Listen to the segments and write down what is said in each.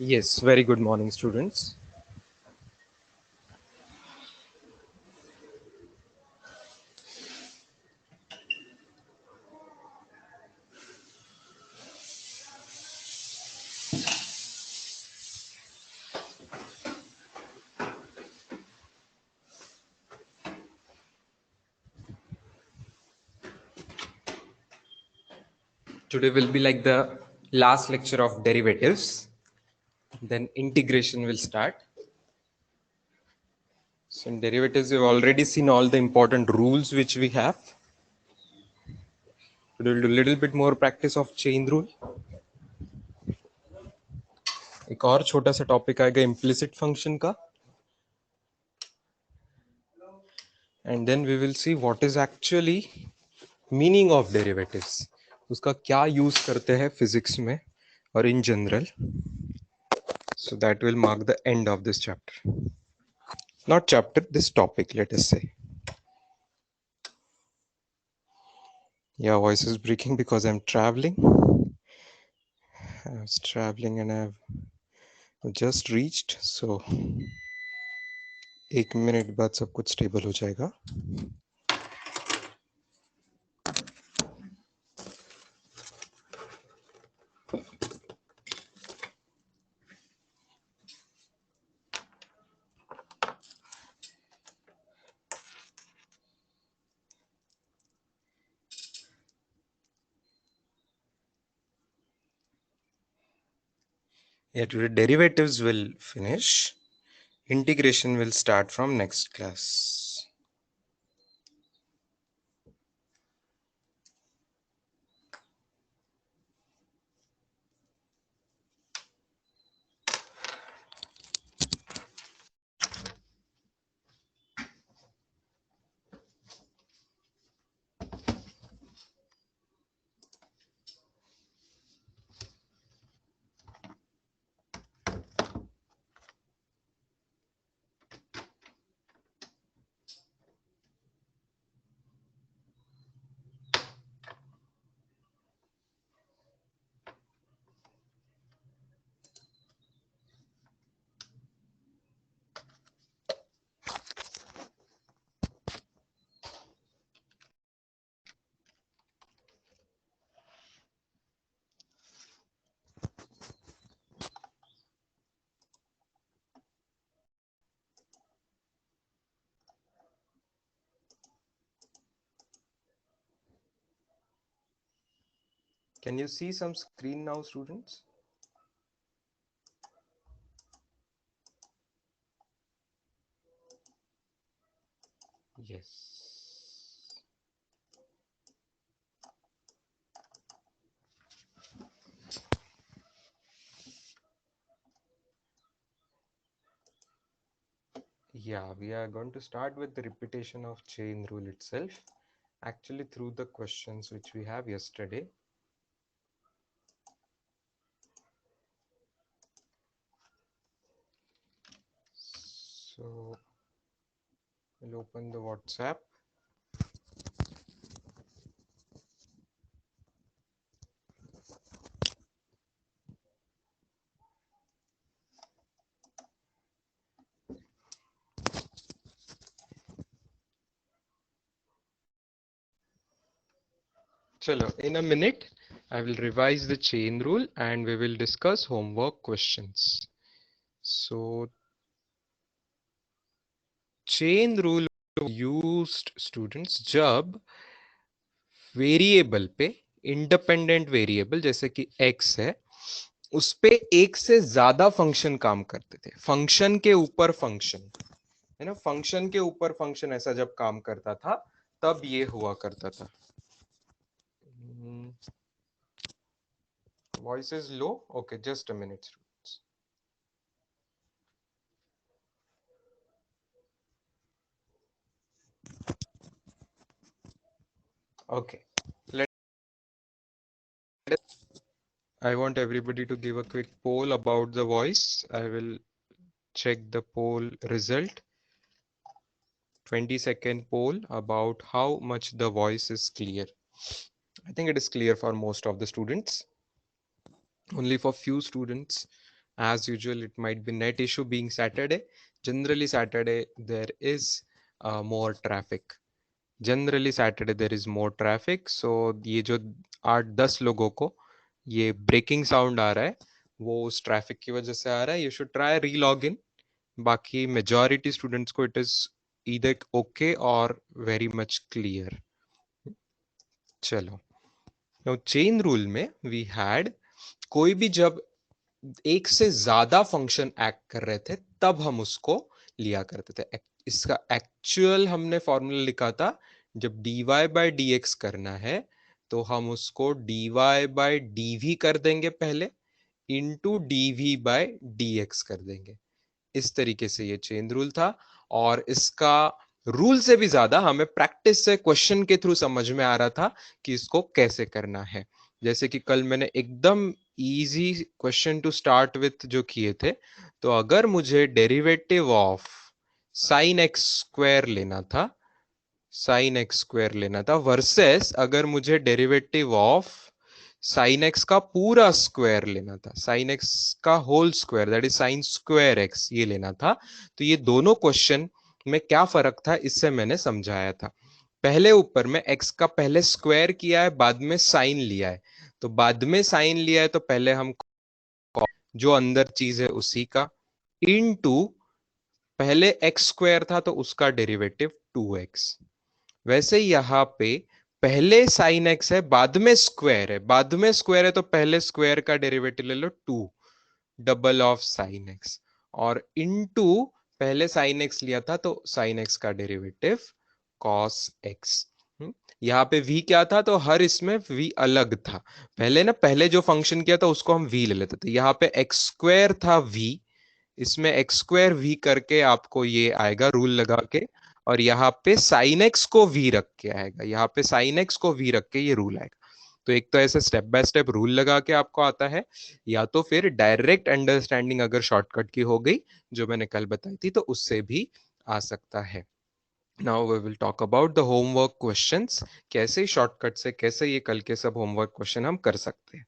Yes, very good morning, students. Today will be like the last lecture of derivatives. Then integration will start. So in derivatives, we've already seen all the important rules which we have. We'll do a little bit more practice of chain rule. एक और छोटा सा topic आएगा implicit function का. And then we will see what is actually meaning of derivatives. उसका क्या use करते हैं फिजिक्स में और in general. So that will mark the end of this chapter. Not chapter, this topic, let us say. Yeah, voice is breaking because I'm traveling. I was traveling and I've just reached. So 1 minute बाद सब कुछ stable हो जाएगा. Yeah, today derivatives will finish. Integration will start from next class. Can you see some screen now, students? Yes. Yeah, we are going to start with the repetition of chain rule itself, actually through the questions which we have yesterday. So we'll open the WhatsApp. Chalo, in a minute, I will revise the chain rule and we will discuss homework questions. So, chain rule used students जब variable पे independent variable जैसे कि x है उस पे एक से ज्यादा फंक्शन काम करते थे. फंक्शन के ऊपर फंक्शन है ना, फंक्शन के ऊपर फंक्शन ऐसा जब काम करता था तब ये हुआ करता था. Voice is low. Okay, just a minute. Okay. I want everybody to give a quick poll about the voice. I will check the poll result. 20-second poll about how much the voice is clear. I think it is clear for most of the students. Only for few students As usual, it might be net issue being Saturday. Generally Saturday there is more traffic. Generally Saturday there is more traffic. So ये जो 8-10 लोगों को ये breaking sound आ रहा है वो उस traffic की वजह से आ रहा है. यू शुड ट्राई री लॉग इन. बाकी मेजॉरिटी स्टूडेंट्स को इट इज ईदर ओके और वेरी मच क्लियर. चलो, चेन रूल में वी हैड कोई भी जब एक से ज्यादा फंक्शन एक्ट कर रहे थे तब हम उसको लिया करते थे. इसका एक्चुअल हमने फॉर्मूला लिखा था जब dy बाय dx करना है तो हम उसको dy बाय dv कर देंगे पहले इंटू dv बाय dx कर देंगे. इस तरीके से ये चेन रूल था. और इसका रूल से भी ज्यादा हमें प्रैक्टिस से क्वेश्चन के थ्रू समझ में आ रहा था कि इसको कैसे करना है. जैसे कि कल मैंने एकदम easy question to start with जो किए थे. तो अगर मुझे derivative of sine x square लेना था, साइन एक्स स्क्वायर लेना था वर्सेस अगर मुझे डेरिवेटिव ऑफ साइन एक्स का पूरा स्क्वायर लेना था, साइन एक्स का whole square that is sine square x ये लेना था. तो ये दोनों क्वेश्चन में क्या फर्क था इससे मैंने समझाया था. पहले ऊपर में एक्स का पहले स्क्वायर किया है बाद में साइन लिया है. तो बाद में साइन लिया है तो पहले हम जो अंदर चीज है उसी का इनटू पहले एक्स स्क्वायर था तो उसका डेरिवेटिव 2x. वैसे यहां पे पहले साइन एक्स है बाद में स्क्वायर है, बाद में स्क्वायर है तो पहले स्क्वायर का डेरिवेटिव ले लो 2 डबल ऑफ साइन एक्स और इनटू पहले साइन एक्स लिया था तो साइन एक्स का डेरिवेटिव कॉस एक्स. यहाँ पे v क्या था तो हर इसमें v अलग था. पहले ना पहले जो फंक्शन किया था उसको हम v ले लेते थे. यहाँ पे एक्स स्क्वायर था v, इसमें एक्स स्क्वायर वी करके आपको ये आएगा रूल लगा के. और यहाँ पे साइन एक्स को वी रख के आएगा, यहाँ पे साइन एक्स को वी रख के ये रूल आएगा. तो एक तो ऐसे स्टेप बाय स्टेप रूल लगा के आपको आता है, या तो फिर डायरेक्ट अंडरस्टैंडिंग अगर शॉर्टकट की हो गई जो मैंने कल बताई थी तो उससे भी आ सकता है. Now we will talk about the homework questions. कैसे शॉर्टकट से कैसे ये कल के सब होमवर्क क्वेश्चन हम कर सकते हैं.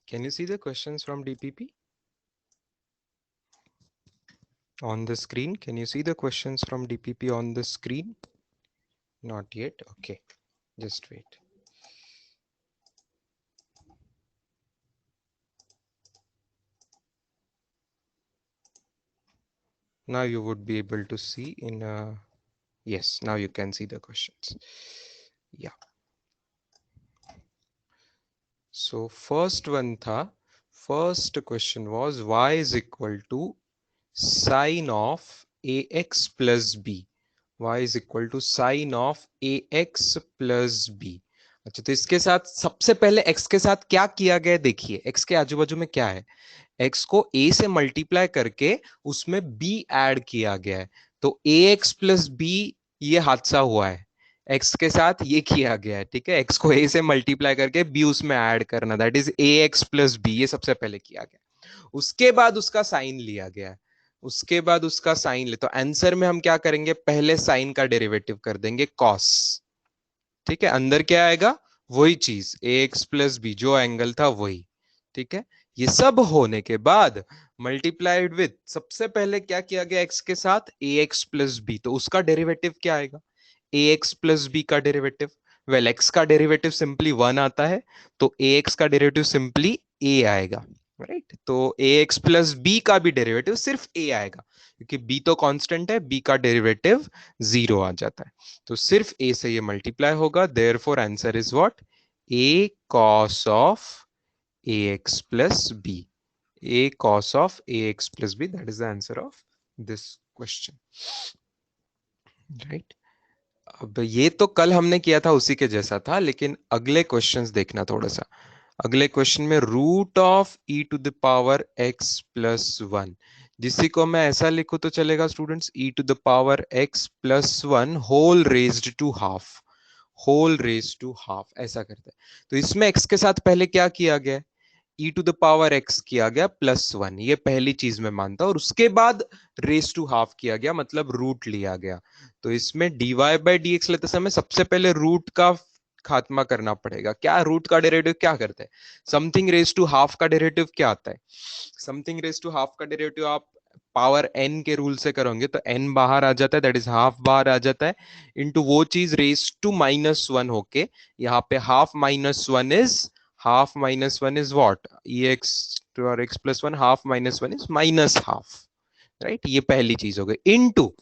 Can you see the questions from DPP on the screen? Can you see the questions from DPP on the screen? Not yet. Okay, just wait. Now you would be able to see in yes, now you can see the questions. Yeah. So first one tha, first question was y is equal to sine of ax plus b. y is equal to sine of a x plus b. अच्छा, तो इसके साथ सबसे पहले x के साथ क्या किया गया देखिए, x के आजू बाजू में क्या है, x को a से मल्टीप्लाई करके उसमें b ऐड किया गया है। तो ए एक्स प्लस बी, ये हादसा हुआ है, x के साथ ये किया गया है, ठीक है, x को a से मल्टीप्लाई करके b उसमें ऐड करना, that is a x plus b, ये सबसे पहले किया गया। उसके बाद उसका साइन लिया गया है, उसके बाद उसका साइन ले, तो आंसर में हम क्या करेंगे, पहले साइन का डेरिवेटिव कर देंगे कॉस, ठीक है, अंदर क्या आएगा, वही चीज ए एक्स प्लस बी, जो एंगल था वही, ठीक है। ये सब होने के बाद मल्टीप्लाइड विथ, सबसे पहले क्या किया गया एक्स के साथ, ए एक्स प्लस बी, तो उसका डेरिवेटिव क्या आएगा, ए एक्स प्लस बी का डेरिवेटिव, वेल एक्स का डेरिवेटिव सिंपली वन आता है, तो ए एक्स का डेरिवेटिव सिंपली ए आएगा, राइट। तो ए एक्स प्लस बी का भी डेरिवेटिव सिर्फ ए आएगा, क्योंकि बी तो कांस्टेंट है, बी का डेरिवेटिव जीरो आ जाता है, तो सिर्फ ए से ये मल्टीप्लाई होगा, therefore answer is what, a cos of a x plus b, a cos of a x plus b, that is the answer of this question, right. अब ये तो कल हमने किया था उसी के जैसा था, लेकिन अगले क्वेश्चंस देखना थोड़ा सा। अगले क्वेश्चन में root of e to the power x plus one, जिसी को मैं ऐसा लिखूं तो चलेगा students, e to the power x plus one whole raised to half, whole raise to half, ऐसा करते हैं। तो इसमें x के साथ पहले क्या किया गया, e to the power x किया गया प्लस वन, ये पहली चीज मैं मानता हूं, और उसके बाद रेज टू हाफ किया गया, मतलब रूट लिया गया। तो इसमें dy बाई डी एक्स लेते समय सबसे पहले रूट का खात्मा करना पड़ेगा। क्या रूट का डेरिवेटिव क्या करते हैं, समथिंग रेज टू हाफ का डेरिवेटिव क्या आता है, समथिंग रेज टू हाफ का डेरिवेटिव आप पावर n के रूल से करोगे तो n बाहर आ जाता है, दैट इज हाफ बाहर आ जाता है, इनटू वो चीज रेज टू माइनस वन होके, यहाँ पे half minus one is what, E X और X plus one, half minus one is minus half, right, ये पहली चीज हो गई, इनटू,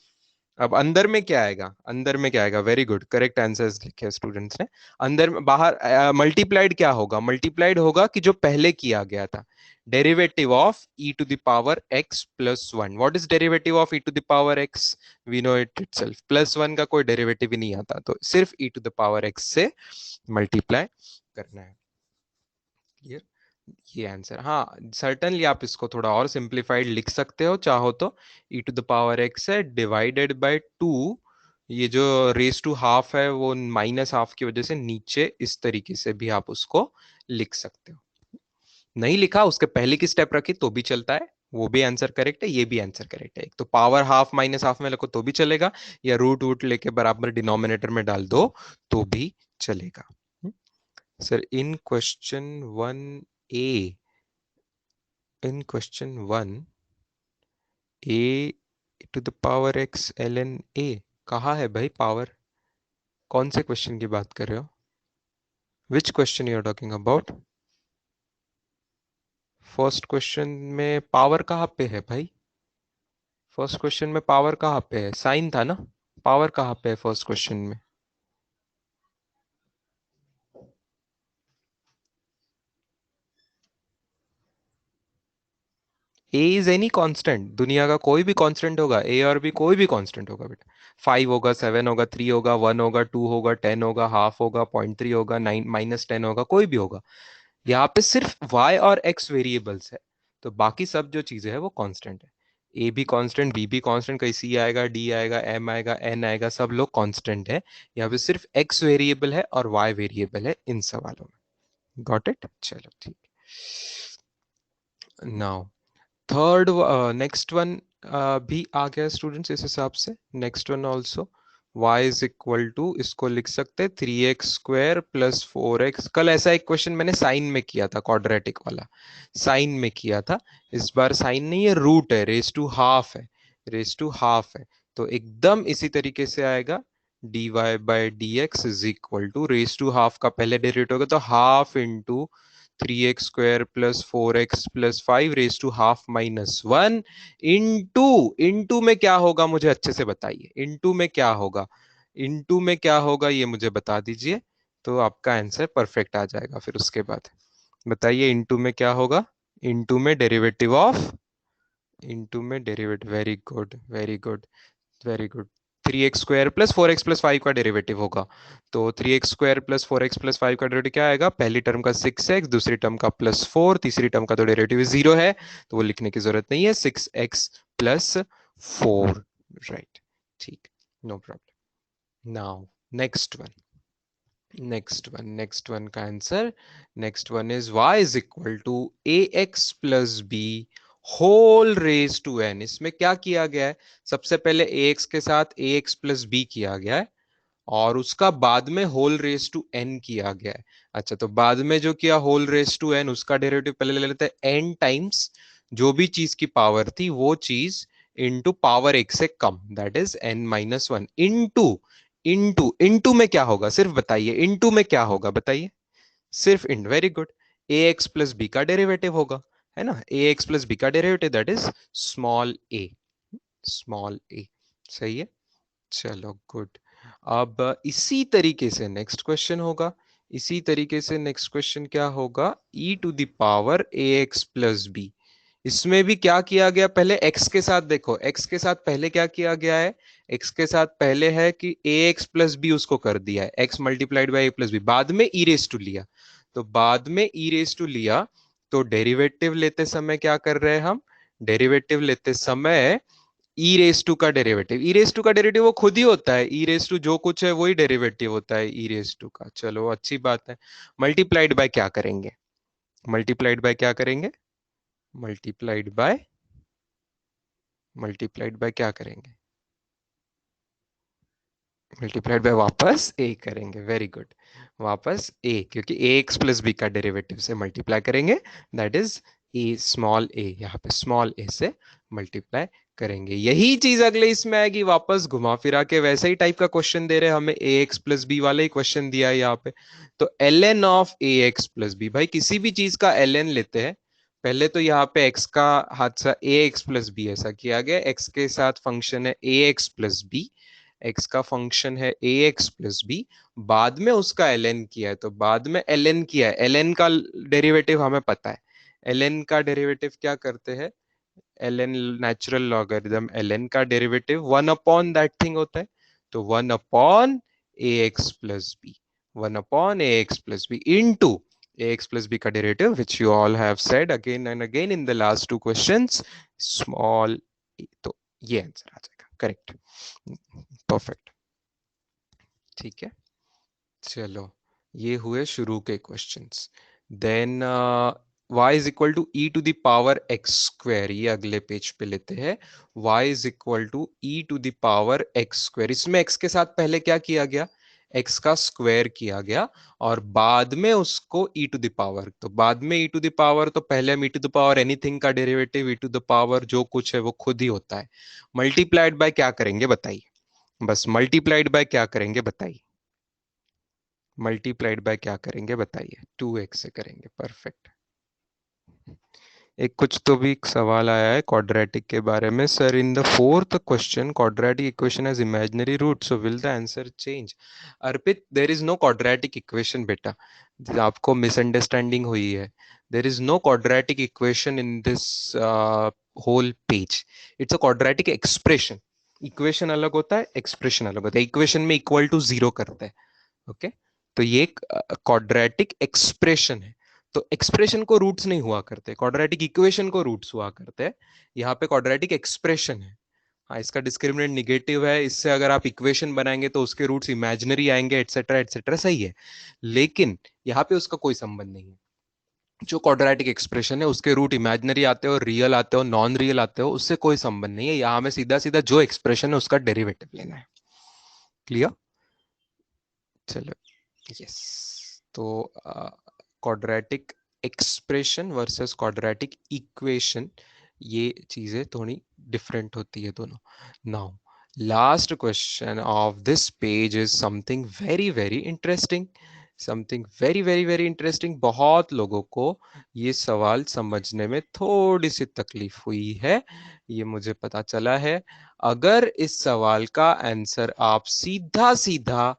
अब अंदर में क्या आएगा, अंदर में क्या आएगा, वेरी गुड, करेक्ट आंसर्स लिखे स्टूडेंट्स ने। अंदर में बाहर मल्टीप्लाइड क्या होगा, मल्टीप्लाइड होगा कि जो पहले किया गया था, derivative of e to the power x plus one, what is derivative of e to the power x, we know it itself, plus one का कोई डेरिवेटिव ही नहीं आता, तो सिर्फ e to the power x से मल्टीप्लाई करना है, क्लियर, ये आंसर। हाँ, सर्टनली आप इसको थोड़ा और सिंप्लीफाइड लिख सकते हो चाहो तो, e to the power x है डिवाइडेड बाय टू, ये जो रेस टू हाफ है वो माइनस हाफ की वजह से नीचे इस तरीके से भी आप उसको लिख सकते हो, नहीं लिखा उसके पहले की स्टेप रखी तो भी चलता है, वो भी आंसर करेक्ट है, ये भी आंसर करेक्ट है, एक तो पावर हाफ माइनस हाफ में लिखो तो भी चलेगा, या रूट वूट लेके बराबर डिनोमिनेटर में डाल दो तो भी चलेगा। Sir in question one A, in question 1 a to the power x ln a, कहाँ है भाई पावर, कौन से क्वेश्चन की बात कर रहे हो, which question you are talking about, first question में पावर कहाँ पे है भाई, फर्स्ट क्वेश्चन में पावर कहाँ पे है, साइन था ना, पावर कहाँ पे है फर्स्ट क्वेश्चन में, ए इज एनी कांस्टेंट, दुनिया का कोई भी कांस्टेंट होगा, ए और बी कोई भी कांस्टेंट होगा बेटा, 5 होगा, 7 होगा, 3 होगा, 1 होगा, 2 होगा, 10 होगा, हाफ होगा, 0.3 होगा, 9 माइनस 10 होगा, कोई भी होगा, यहाँ पे सिर्फ y और x वेरिएबल्स है, तो बाकी सब जो चीजें है वो कांस्टेंट है, ए भी कांस्टेंट, बी भी कांस्टेंट, कहीं सी आएगा, डी आएगा, एम आएगा, एन आएगा, सब लोग कांस्टेंट है, यहाँ पे सिर्फ x वेरिएबल है और y वेरिएबल है इन सवालों में, गॉट इट, चलो ठीक, नाउ थर्ड, नेक्स्ट वन भी आ गया स्टूडेंट्स, इस हिसाब से next one also, y is equal to, इसको लिख सकते हैं 3x² प्लस 4x, कल ऐसा एक क्वेश्चन मैंने साइन में किया था, क्वाड्रेटिक वाला साइन में किया था, इस बार साइन नहीं है, रूट है, रेस टू हाफ है, रेस टू हाफ है, तो एकदम इसी तरीके से आएगा, dy by d x is equal to, raise to half का पहले डेरिवेटिव होगा तो half into 3x² plus 4x plus 5 raise to half minus one, into, into में क्या होगा मुझे अच्छे से बताइए, इंटू में क्या होगा, इंटू में क्या होगा ये मुझे बता दीजिए, तो आपका आंसर परफेक्ट आ जाएगा, फिर उसके बाद बताइए इंटू में क्या होगा, इंटू में डेरिवेटिव ऑफ, इंटू में derivative, very good very good very good, 3x² plus 4x+5 का डेरिवेटिव होगा। तो 3x² प्लस 4x+5 का डेरिवेटिव क्या आएगा? पहली टर्म का 6x, दूसरी टर्म का +4, तीसरी टर्म का तो डेरिवेटिव 0 है, तो वो लिखने की जरूरत नहीं है। 6x+4, राइट, ठीक, no problem. Now next one का answer, next one is y is equal to ax plus B whole raise to n। इसमें क्या किया गया है? सबसे पहले ax के साथ ax प्लस बी किया गया है, और उसका बाद में होल रेज टू n किया गया है। अच्छा, तो बाद में जो किया होल रेज टू n, उसका डेरिवेटिव पहले ले लेते हैं n टाइम्स जो भी चीज की पावर थी वो चीज इनटू पावर एक से कम, that is n-1 into into into में क्या होगा सिर्फ बताइए, इनटू में क्या होगा बताइए, सिर्फ इन, very good, A x plus B का डेरिवेटिव होगा, है ना, ए एक्स प्लस बी का derivative that is small A, small A, सही है। चलो गुड। अब इसी तरीके से नेक्स्ट क्वेश्चन होगा, इसी तरीके से नेक्स्ट क्वेश्चन क्या होगा? e to the power a x plus b. इसमें भी क्या किया गया? पहले x के साथ देखो, x के साथ पहले क्या किया गया है? x के साथ पहले है कि ए एक्स प्लस बी उसको कर दिया है, x multiplied by a plus b, बाद में ई रेस टू लिया, तो बाद में ई रेस टू लिया, तो डेरिवेटिव लेते समय क्या कर रहे हैं हम? डेरिवेटिव लेते समय ई रेस टू का डेरिवेटिव, ई रेस टू का डेरिवेटिव वो खुद ही होता है, ई रेस टू जो कुछ है वही डेरिवेटिव होता है ई रेस टू का। चलो अच्छी बात है। मल्टीप्लाइड बाय क्या करेंगे? मल्टीप्लाइड बाय क्या करेंगे? मल्टीप्लाइड बाय, मल्टीप्लाइड बाय क्या करेंगे? मल्टीप्लाइड बाय वापस ए करेंगे, वेरी गुड, वापस ए, क्योंकि ए एक्स प्लस बी का डेरिवेटिव से मल्टीप्लाई करेंगे, दैट इज ए स्मॉल ए, यहाँ पे स्मॉल ए से मल्टीप्लाई करेंगे। यही चीज अगले इसमें आएगी, वापस घुमा फिरा के वैसे ही टाइप का क्वेश्चन दे रहे हैं हमें, ए एक्स प्लस बी वाला ही क्वेश्चन दिया है यहाँ पे। तो l n of a x plus b, भाई किसी भी चीज का एल एन लेते हैं, पहले तो यहाँ पे x का हादसा ए एक्स प्लस बी ऐसा किया गया, x के साथ फंक्शन है ए एक्स प्लस बी, x का फंक्शन है ए एक्स प्लस बी, बाद में उसका ln किया है, तो बाद में ln किया है, ln का डेरिवेटिव हमें पता है, ln का डेरिवेटिव क्या करते हैं? ln नेचुरल लॉगरिथम, ln का derivative one upon that thing होता है, तो one upon a x plus b, one upon a x plus b into a x plus B का derivative, which you all have said again and again in the last two questions, small a. तो ये answer आ जाएगा, correct, perfect, ठीक है। चलो, ये हुए शुरू के questions. Then y is equal to e to the power x square, ये अगले पेज पे लेते हैं। y is equal to e to the power x square, इसमें x के साथ पहले क्या किया गया? x का स्क्वायर किया गया, और बाद में उसको e टू द पावर, तो बाद में e टू द पावर, तो पहले हम e to the power anything का derivative, e to the power जो कुछ है वो खुद ही होता है। मल्टीप्लाइड बाय क्या करेंगे बताइए? बस मल्टीप्लाइड बाय क्या करेंगे बताइए? मल्टीप्लाइड बाय क्या करेंगे बताइए? 2x से करेंगे, परफेक्ट। एक कुछ तो भी एक सवाल आया है क्वाड्रेटिक के बारे में, sir in the fourth question quadratic equation has imaginary root, so will the answer change? Arpit, there is no quadratic equation बेटा, आपको मिसअंडरस्टैंडिंग हुई है, there is no quadratic equation in this whole page, it's a quadratic expression. Equation अलग होता है, expression अलग होता है, इक्वेशन में इक्वल टू जीरो करते हैं, ओके, तो ये एक क्वाड्रेटिक एक्सप्रेशन है, तो एक्सप्रेशन को रूट्स नहीं हुआ करते, क्वाड्रेटिक इक्वेशन को रूट्स हुआ करते हैं, यहाँ पे क्वाड्रेटिक एक्सप्रेशन है। हाँ, इसका डिस्क्रिमिनेंट निगेटिव है, इससे अगर आप इक्वेशन बनाएंगे तो उसके रूट्स इमेजिनरी आएंगे, एटसेट्रा एटसेट्रा, सही है, लेकिन यहाँ पे उसका कोई संबंध नहीं है। जो क्वाड्रेटिक एक्सप्रेशन है उसके रूट इमेजिनरी आते हो, रियल आते हो, नॉन रियल आते हो, उससे कोई संबंध नहीं है, यहाँ हमें सीधा सीधा जो एक्सप्रेशन है उसका डेरिवेटिव लेना है। क्लियर? चलो, यस, तो quadratic expression versus quadratic equation, ये चीजें थोड़ी डिफरेंट होती है दोनों। Now last question of this page is something very very interesting, something very very very interesting. बहुत लोगों को ये सवाल समझने में थोड़ी सी तकलीफ हुई है, ये मुझे पता चला है। अगर इस सवाल का आंसर आप सीधा सीधा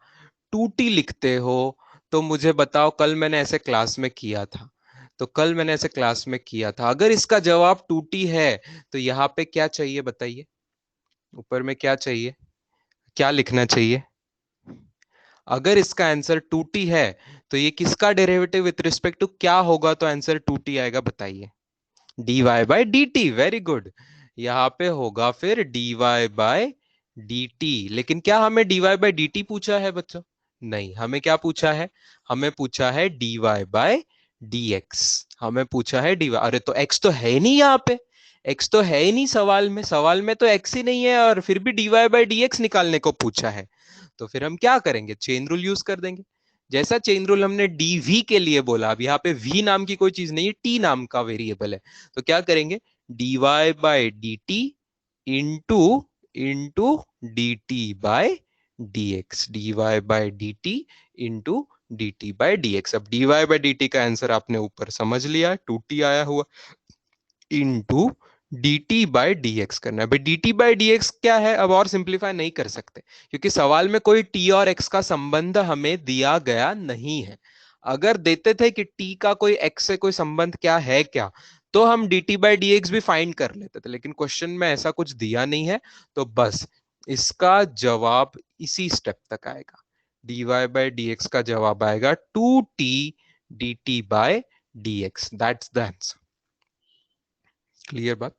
टूटी लिखते हो, तो मुझे बताओ, कल मैंने ऐसे क्लास में किया था, तो कल मैंने ऐसे क्लास में किया था, अगर इसका जवाब टूटी है तो यहाँ पे क्या चाहिए बताइए? ऊपर में क्या चाहिए? क्या लिखना चाहिए? अगर इसका आंसर 2t है तो ये किसका डेरिवेटिव विथ रिस्पेक्ट टू क्या होगा, तो आंसर 2t आएगा, बताइए। dy by d t, very good. यहां पे होगा फिर dy बाय डी टी। लेकिन क्या हमें dy बाय डी टी पूछा है बच्चों? नहीं, हमें क्या पूछा है? हमें पूछा है dy बाय dx। हमें पूछा है dy। अरे तो x तो है ही नहीं यहाँ पे, x तो है ही नहीं सवाल में, सवाल में तो x ही नहीं है, और फिर भी dy बाय dx निकालने को पूछा है। तो फिर हम क्या करेंगे? चेन रूल यूज कर देंगे। जैसा चेन रूल हमने dv के लिए बोला, अब यहाँ पे v नाम की कोई चीज नहीं है, t नाम का वेरिएबल है। तो क्या करेंगे? dy by d t into into d t by dx, dy by d t into d t by dx। अब dy बाय डी टी का आंसर आपने ऊपर समझ लिया, 2t आया हुआ, into d t by d x करना है। भाई d t by d x क्या है? अब और सिंप्लीफाई नहीं कर सकते, क्योंकि सवाल में कोई टी और एक्स का संबंध हमें दिया गया नहीं है। अगर देते थे कि टी का कोई एक्स से कोई संबंध क्या है क्या, तो हम D t by d x भी फाइंड कर लेते थे, लेकिन क्वेश्चन में ऐसा कुछ दिया नहीं है। तो बस इसका जवाब इसी स्टेप तक आएगा। D y by d x का जवाब आएगा 2t d t by d x. That's the answer. Clear बात?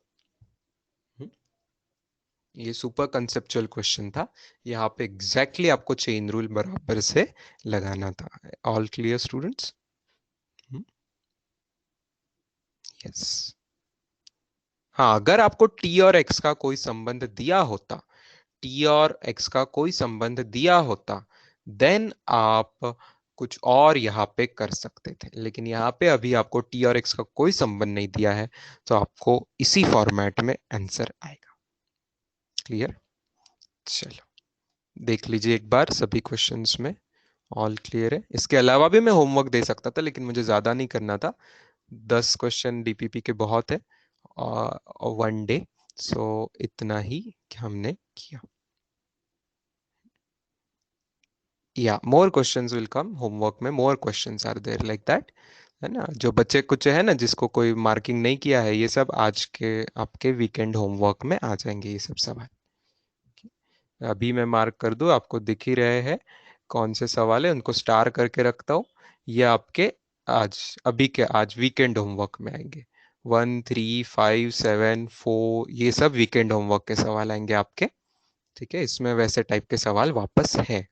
ये सुपर कंसेप्चुअल क्वेश्चन था। यहाँ पे एग्जैक्टली आपको चेन रूल बराबर से लगाना था। All clear students? यस। हाँ, अगर आपको टी और एक्स का कोई संबंध दिया होता, टी और एक्स का कोई संबंध दिया होता, देन आप कुछ और यहाँ पे कर सकते थे, लेकिन यहाँ पे अभी आपको टी और एक्स का कोई संबंध नहीं दिया है, तो आपको इसी फॉर्मेट में आंसर आएगा। क्लियर? चलो देख लीजिए एक बार सभी क्वेश्चंस में ऑल क्लियर है। इसके अलावा भी मैं होमवर्क दे सकता था, लेकिन मुझे ज्यादा नहीं करना था। 10 क्वेश्चन डीपीपी के बहुत है वन डे, सो इतना ही हमने किया। या more questions will come homework में, more questions are there like that, है ना। जो बच्चे कुछ है ना, जिसको कोई मार्किंग नहीं किया है, ये सब आज के आपके वीकेंड होमवर्क में आ जाएंगे ये सब सवाल। अभी मैं मार्क कर दूं, आपको दिख ही रहे हैं कौन से सवाल है, उनको स्टार करके रखता हूँ। ये आपके आज अभी के आज वीकेंड होमवर्क में आएंगे। 1, 3, 5, 7, 4 ये सब वीकेंड होमवर्क के सवाल आएंगे आपके। ठीक है, इसमें वैसे टाइप के सवाल वापस है।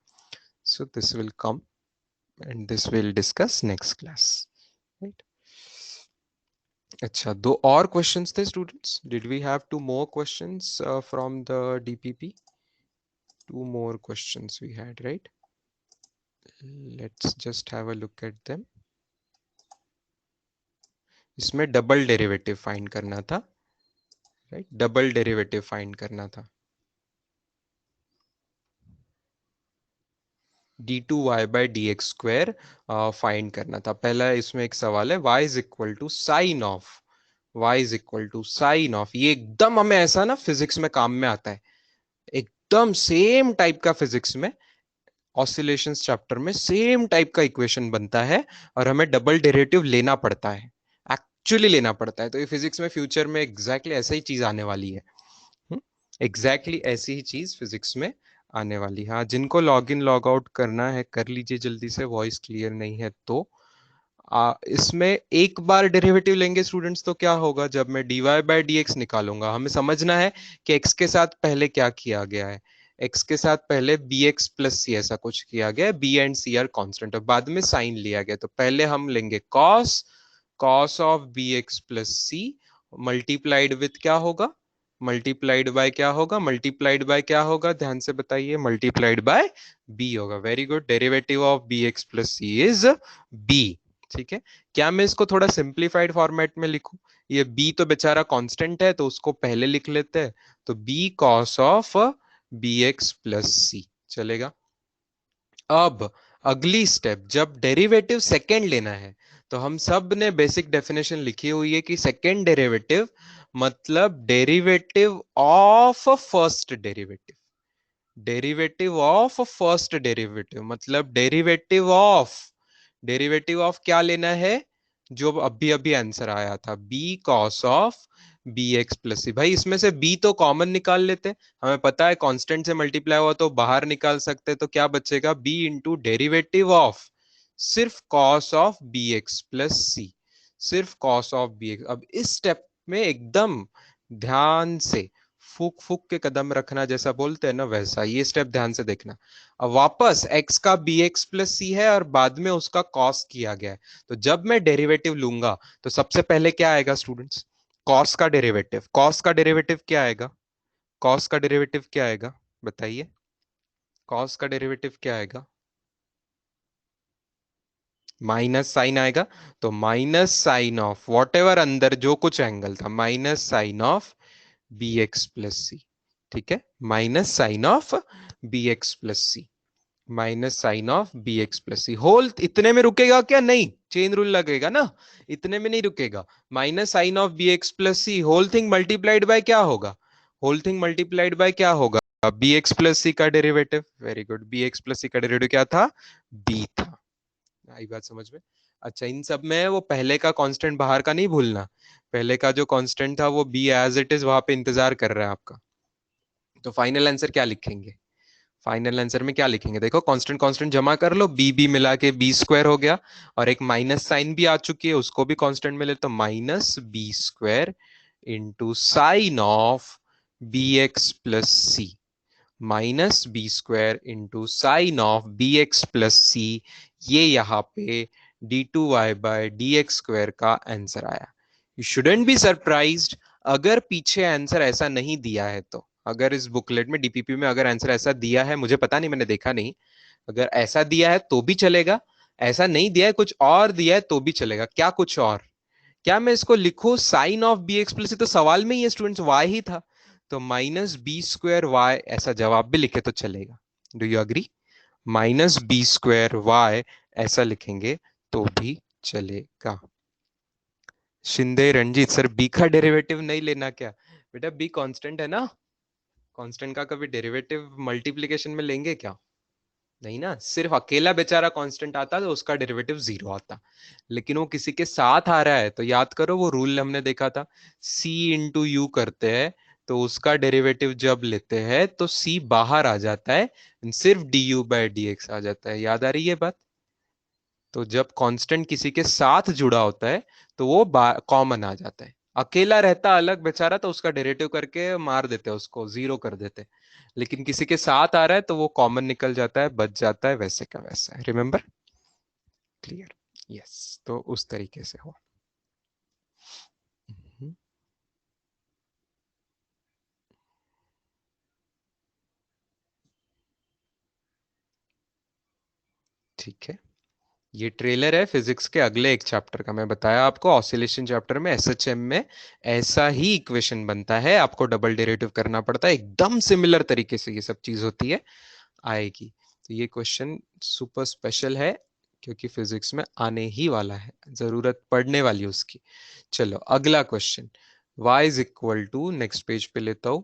So this will come and this will discuss next class, right. अच्छा, दो और क्वेश्चंस थे students. Did we have two more questions from the DPP? Two more questions we had, right? Let's just have a look at them. इसमें double derivative find करना था, right? Double derivative find करना था। d2y by d x square find करना था। पहला इसमें एक सवाल है, y is equal to sine of, y is equal to sine of. ये एकदम हमें ऐसा ना फिजिक्स में काम में आता है, एकदम सेम टाइप का फिजिक्स में ऑसिलेशंस चैप्टर में सेम टाइप का इक्वेशन बनता है, और हमें डबल डेरिवेटिव लेना पड़ता है, एक्चुअली लेना पड़ता है। तो ये फिजिक्स में फ्यूचर में एग्जैक्टली ऐसा ही चीज आने वाली है। एग्जैक्टली ऐसी ही चीज फिजिक्स में आने वाली है। हाँ, जिनको लॉग इन लॉग आउट करना है कर लीजिए जल्दी से, वॉइस क्लियर नहीं है तो। इसमें एक बार डेरिवेटिव लेंगे स्टूडेंट्स तो क्या होगा, जब मैं dy बाय डी एक्स निकालूंगा, हमें समझना है कि x के साथ पहले क्या किया गया है। x के साथ पहले bx प्लस सी ऐसा कुछ किया गया है, b and c are constant, और बाद में साइन लिया गया। तो पहले हम लेंगे cos, cos of bx plus c multiplied with क्या होगा, मल्टीप्लाइड बाय क्या होगा, मल्टीप्लाइड बाय क्या होगा, ध्यान से बताइए, मल्टीप्लाइड बाय b होगा। Very good, derivative of bx plus c is b। ठीक है, क्या मैं इसको थोड़ा सिंप्लीफाइड फॉर्मेट में लिखूं? ये b तो बेचारा कांस्टेंट है, तो उसको पहले लिख लेते हैं। तो b cos of bx plus c चलेगा। अब अगली स्टेप, जब डेरिवेटिव सेकेंड लेना है, तो हम सब ने बेसिक डेफिनेशन लिखी हुई है कि सेकेंड डेरिवेटिव मतलब derivative of first derivative, derivative of first derivative मतलब डेरिवेटिव ऑफ क्या लेना है, जो अभी अभी आंसर आया था, b cos of b x plus c. भाई इसमें से बी तो कॉमन निकाल लेते, हमें पता है कांस्टेंट से मल्टीप्लाई हुआ तो बाहर निकाल सकते, तो क्या बचेगा, बी इंटू डेरिवेटिव ऑफ सिर्फ cos of b x plus c, सिर्फ कॉस ऑफ बी एक्स। अब इस स्टेप में एकदम ध्यान से फूक फूक के कदम रखना, जैसा बोलते हैं ना वैसा, ये स्टेप ध्यान से देखना। अब वापस x का बी एक्स प्लस सी है और बाद में उसका कॉस किया गया है, तो जब मैं डेरिवेटिव लूंगा तो सबसे पहले क्या आएगा स्टूडेंट्स, कॉस का डेरिवेटिव। कॉस का डेरिवेटिव क्या आएगा, कॉस का डेरिवेटिव क्या आएगा, बताइए, कॉस का डेरिवेटिव क्या आएगा, माइनस साइन आएगा। तो minus sine of whatever अंदर जो कुछ एंगल था, minus sine of b x plus c. ठीक है, minus sine of b x plus c, minus sine of b x plus c. Whole इतने में रुकेगा क्या, नहीं, चेन रूल लगेगा ना, इतने में नहीं रुकेगा। Minus sine of b x plus c whole thing multiplied by क्या होगा, होल थिंग मल्टीप्लाइड बाय क्या होगा, बी एक्स प्लस सी का derivative. Very good, b x plus c का डेरिवेटिव क्या था, बी था। आई बात समझ में। अच्छा, इन सब में वो पहले का कांस्टेंट बाहर का नहीं भूलना, पहले का जो कांस्टेंट था वो बी एज इट इज वहां पे इंतजार कर रहा है आपका। तो फाइनल आंसर क्या लिखेंगे, फाइनल आंसर में क्या लिखेंगे, देखो कांस्टेंट कांस्टेंट जमा कर लो, बी बी मिला के बी स्क्वायर हो गया, और एक माइनस साइन भी आ चुकी है, उसको भी कांस्टेंट मिले, तो minus b square into sine of b x plus c, minus b square into sine of b x plus c. ये यहाँ पे d two y by d x square का आंसर आया। यू शुडंट बी सरप्राइज्ड अगर पीछे answer ऐसा नहीं दिया है तो, अगर इस बुकलेट में डीपीपी में अगर आंसर ऐसा दिया है, मुझे पता नहीं, मैंने देखा नहीं, अगर ऐसा दिया है तो भी चलेगा, ऐसा नहीं दिया है कुछ और दिया है तो भी चलेगा। क्या कुछ और, क्या मैं इसको लिखूं sine of b x plus, तो सवाल में ही है स्टूडेंट्स, वाई ही था, तो माइनस बी स्क्वायर वाई ऐसा जवाब भी लिखे तो चलेगा। Do you agree, minus b square y ऐसा लिखेंगे तो भी चलेगा। शिंदे रंजीत सर, बी का डेरिवेटिव नहीं लेना क्या, बेटा बी कांस्टेंट है ना, कांस्टेंट का कभी डेरिवेटिव मल्टीप्लिकेशन में लेंगे क्या, नहीं ना, सिर्फ अकेला बेचारा कांस्टेंट आता तो उसका डेरिवेटिव जीरो आता, लेकिन वो किसी के साथ आ रहा है तो याद करो वो रूल हमने देखा था, c इंटू यू करते हैं तो उसका डेरिवेटिव जब लेते हैं तो c बाहर आ जाता है, सिर्फ d u by d x आ जाता है, याद आ रही है बात। तो जब कांस्टेंट किसी के साथ जुड़ा होता है तो वो कॉमन आ जाता है, अकेला रहता अलग बेचारा तो उसका डेरिवेटिव करके मार देते हैं, उसको जीरो कर देते हैं, लेकिन किसी के साथ आ रहा है तो वो कॉमन निकल जाता है, बच जाता है, वैसे का वैसा है, रिमेंबर, क्लियर, यस, तो उस तरीके से हो। ठीक है, ये ट्रेलर है फिजिक्स के अगले एक चैप्टर का, मैं बताया आपको ऑसिलेशन चैप्टर में एसएचएम में ऐसा ही इक्वेशन बनता है, आपको डबल डेरिवेटिव करना पड़ता है, एकदम सिमिलर तरीके से ये सब चीज होती है, आएगी। तो ये क्वेश्चन सुपर स्पेशल है क्योंकि फिजिक्स में आने ही वाला है, जरूरत पड़ने वाली है उसकी। चलो अगला question, y is equal to, next page पे लेता हूं,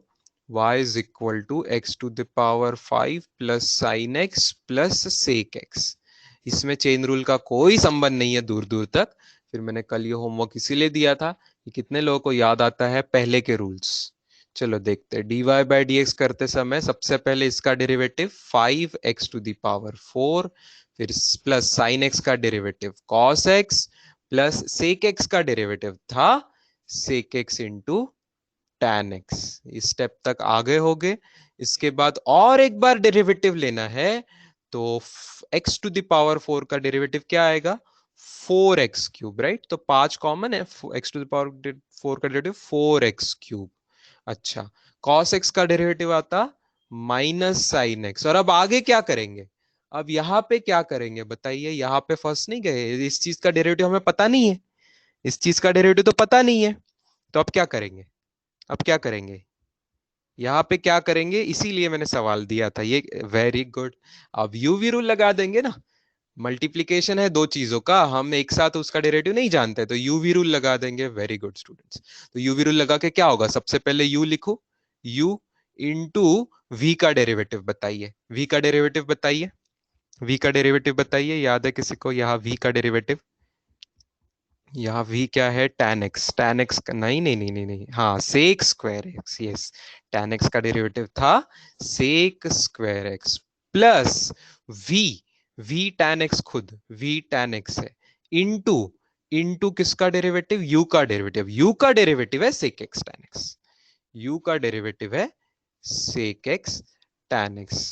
y is equal to x to the power 5 plus sine x plus sec x. इसमें चेन रूल का कोई संबंध नहीं है दूर दूर तक, फिर मैंने कल ये होमवर्क इसीलिए दिया था कि कितने लोगों को याद आता है पहले के रूल्स। चलो देखते हैं, d y by d x करते समय सबसे पहले इसका derivative 5x to the power 4, फिर प्लस साइन एक्स का derivative cos x, plus sec x का डेरिवेटिव था sec x into tan x. इस स्टेप तक आगे हो गए, इसके बाद और एक बार डेरिवेटिव लेना है तो x टू द पावर 4 का डेरिवेटिव क्या आएगा, 4x क्यूब, राइट, तो 5 कॉमन है, x टू द पावर 4 का डेरिवेटिव 4x क्यूब। अच्छा, cos x का डेरिवेटिव आता माइनस साइन एक्स, और अब आगे क्या करेंगे, अब यहां पे क्या करेंगे बताइए, यहां पे फंस नहीं गए, इस चीज का डेरिवेटिव हमें पता नहीं है, इस चीज का डेरिवेटिव तो पता नहीं है, तो अब क्या करेंगे, अब क्या करेंगे, यहाँ पे क्या करेंगे, इसीलिए मैंने सवाल दिया था ये, वेरी गुड। अब यूवी रूल लगा देंगे ना, मल्टीप्लीकेशन है दो चीजों का, हम एक साथ उसका डेरिवेटिव नहीं जानते तो यूवी रूल लगा देंगे, वेरी गुड स्टूडेंट्स। तो यूवी रूल लगा के क्या होगा, सबसे पहले यू लिखो, यू इंटू वी का डेरिवेटिव बताइए, वी का डेरिवेटिव बताइए, वी का डेरिवेटिव बताइए, याद है किसी को यहाँ वी का डेरिवेटिव, यहाँ v क्या है, tan x का, नहीं नहीं नहीं नहीं नहीं, हाँ sec square x, yes, tan x का डेरिवेटिव था sec square x plus v, v tan x खुद v tan x है, इनटू इनटू किसका डेरिवेटिव, u का डेरिवेटिव, u का डेरिवेटिव है sec x tan x, u का डेरिवेटिव है sec x tan x।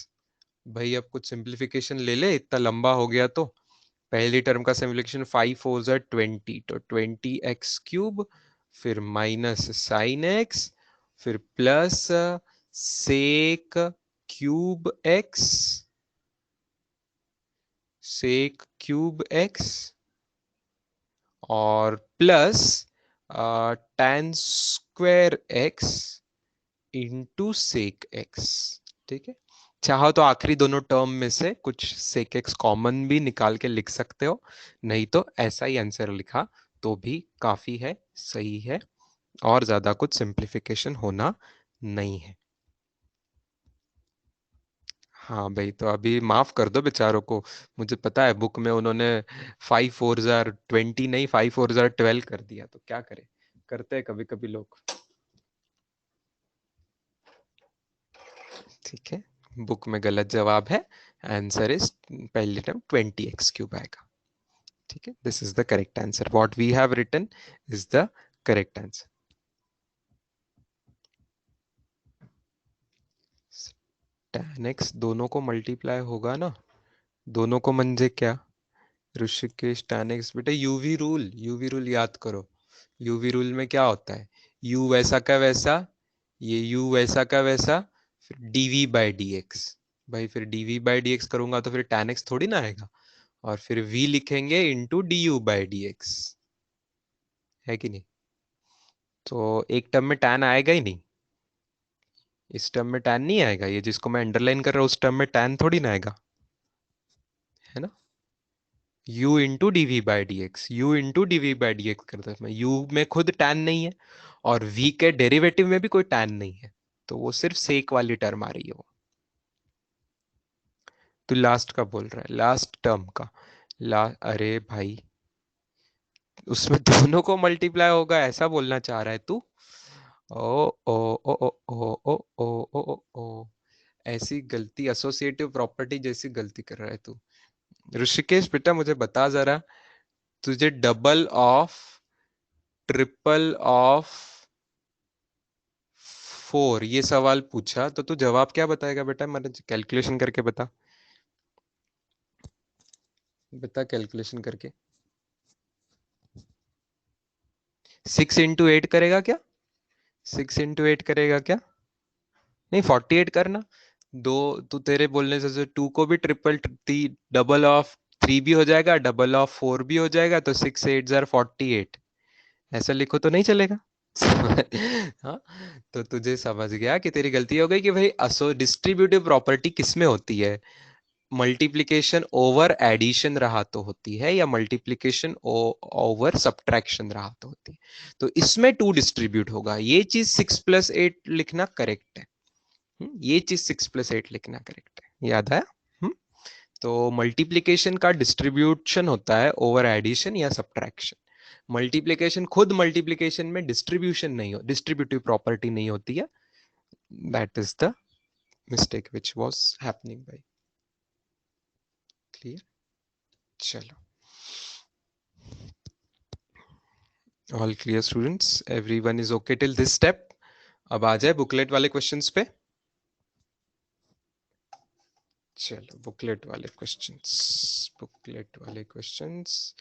भाई अब कुछ सिंप्लीफिकेशन ले ले, इतना लंबा हो गया तो। पहली टर्म का सिम्प्लीफिकेशन 5 4 20, तो 20x3, फिर माइनस साइन एक्स, फिर plus sec cube x, sec cube x, और plus tan square x into sec x. ठीक है, चाहो तो आखिरी दोनों टर्म में से कुछ सेक एक्स कॉमन भी निकाल के लिख सकते हो, नहीं तो ऐसा ही आंसर लिखा तो भी काफी है, सही है, और ज्यादा कुछ सिंप्लीफिकेशन होना नहीं है। हाँ भाई, तो अभी माफ कर दो बेचारों को, मुझे पता है बुक में उन्होंने 5 4 20 नहीं, 5 4 12 कर दिया, तो क्या करें, करते हैं कभी कभी लोग। ठीक है, बुक में गलत जवाब है, आंसर इज पहली टर्म 20x3 आएगा। ठीक है, this is the correct answer, what we have written is the correct answer. tan x दोनों को मल्टीप्लाई होगा ना, दोनों को मंजे क्या, ऋषिकेश tan x, बेटा यूवी रूल याद करो। यूवी रूल में क्या होता है, u वैसा का वैसा, ये u वैसा का वैसा, फिर dv बाई डी एक्स। भाई फिर dv बाई डी एक्स करूंगा तो फिर tan x थोड़ी ना आएगा, और फिर v लिखेंगे into D you by d x, है कि नहीं। तो एक टर्म में tan आएगा ही नहीं, इस टर्म में tan नहीं आएगा, ये जिसको मैं अंडरलाइन कर रहा हूँ उस टर्म में tan थोड़ी ना आएगा, है ना। u into d v by d x, u into d v by d x करता है, u में खुद tan नहीं है, और v के डेरिवेटिव में भी कोई tan नहीं है, तो वो सिर्फ सेक वाली टर्म आ रही है वो। तो लास्ट का बोल रहा है, लास्ट टर्म का, अरे भाई उसमें दोनों को मल्टीप्लाई होगा ऐसा बोलना चाह रहा है तू। ओ ओ ओ ओ ओ ओ ओ ओ ओ ओ, ऐसी गलती, एसोसिएटिव प्रॉपर्टी जैसी गलती कर रहा है तू। ऋषिकेश बेटा मुझे बता जरा, तुझे डबल ऑफ, ट्रिपल ऑफ 4 ये सवाल पूछा तो तू जवाब क्या बताएगा बेटा, मैंने कैलकुलेशन करके बता, बता कैलकुलेशन करके। 6 इंटू 8 करेगा क्या, 6 इंटू 8 करेगा क्या, नहीं 48 करना। दो, तू तेरे बोलने से टू को भी ट्रिपल, डबल ऑफ 3 भी हो जाएगा, डबल ऑफ 4 भी हो जाएगा, तो 6 8 जार 48, ऐसा लिखो तो नहीं चलेगा। हाँ, तो तुझे समझ गया कि तेरी गलती हो गई कि भाई असो डिस्ट्रीब्यूटिव प्रॉपर्टी किस में होती है, मल्टीप्लिकेशन ओवर एडिशन रहा तो होती है, या मल्टीप्लिकेशन ओवर सब्ट्रैक्शन रहा तो होती है, तो इसमें टू डिस्ट्रीब्यूट होगा, ये चीज 6 + 8 लिखना करेक्ट है। ये चीज 6 + 8 लिखना करेक्ट है, याद आया। हम्म, तो मल्टीप्लिकेशन का डिस्ट्रीब्यूशन होता है ओवर एडिशन या सब्ट्रैक्शन, मल्टीप्लिकेशन खुद मल्टीप्लिकेशन में डिस्ट्रीब्यूशन नहीं हो, डिस्ट्रीब्यूटिव प्रॉपर्टी नहीं होती है, that is the mistake which was happening भाई। क्लियर, चलो, all clear students, everyone is okay till this step. अब आ जाए बुकलेट वाले क्वेश्चंस पे। चलो बुकलेट वाले क्वेश्चंस, बुकलेट वाले क्वेश्चंस,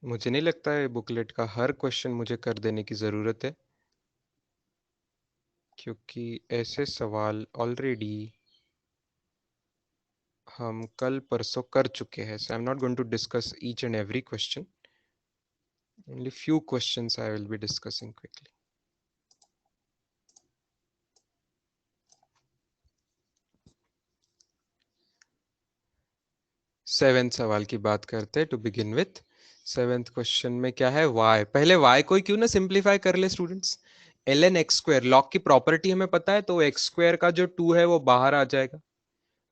मुझे नहीं लगता है बुकलेट का हर क्वेश्चन मुझे कर देने की ज़रूरत है, क्योंकि ऐसे सवाल ऑलरेडी हम कल परसों कर चुके हैं, so I am not going to discuss each and every question, only few questions I will be discussing quickly. 7 सवाल की बात करते हैं to begin with. Seventh question में क्या है, y। पहले y को ही क्यों ना सिंप्लीफाई कर ले students. ln x square, log की प्रॉपर्टी हमें पता है, तो x स्क्वायर का जो 2 है वो बाहर आ जाएगा।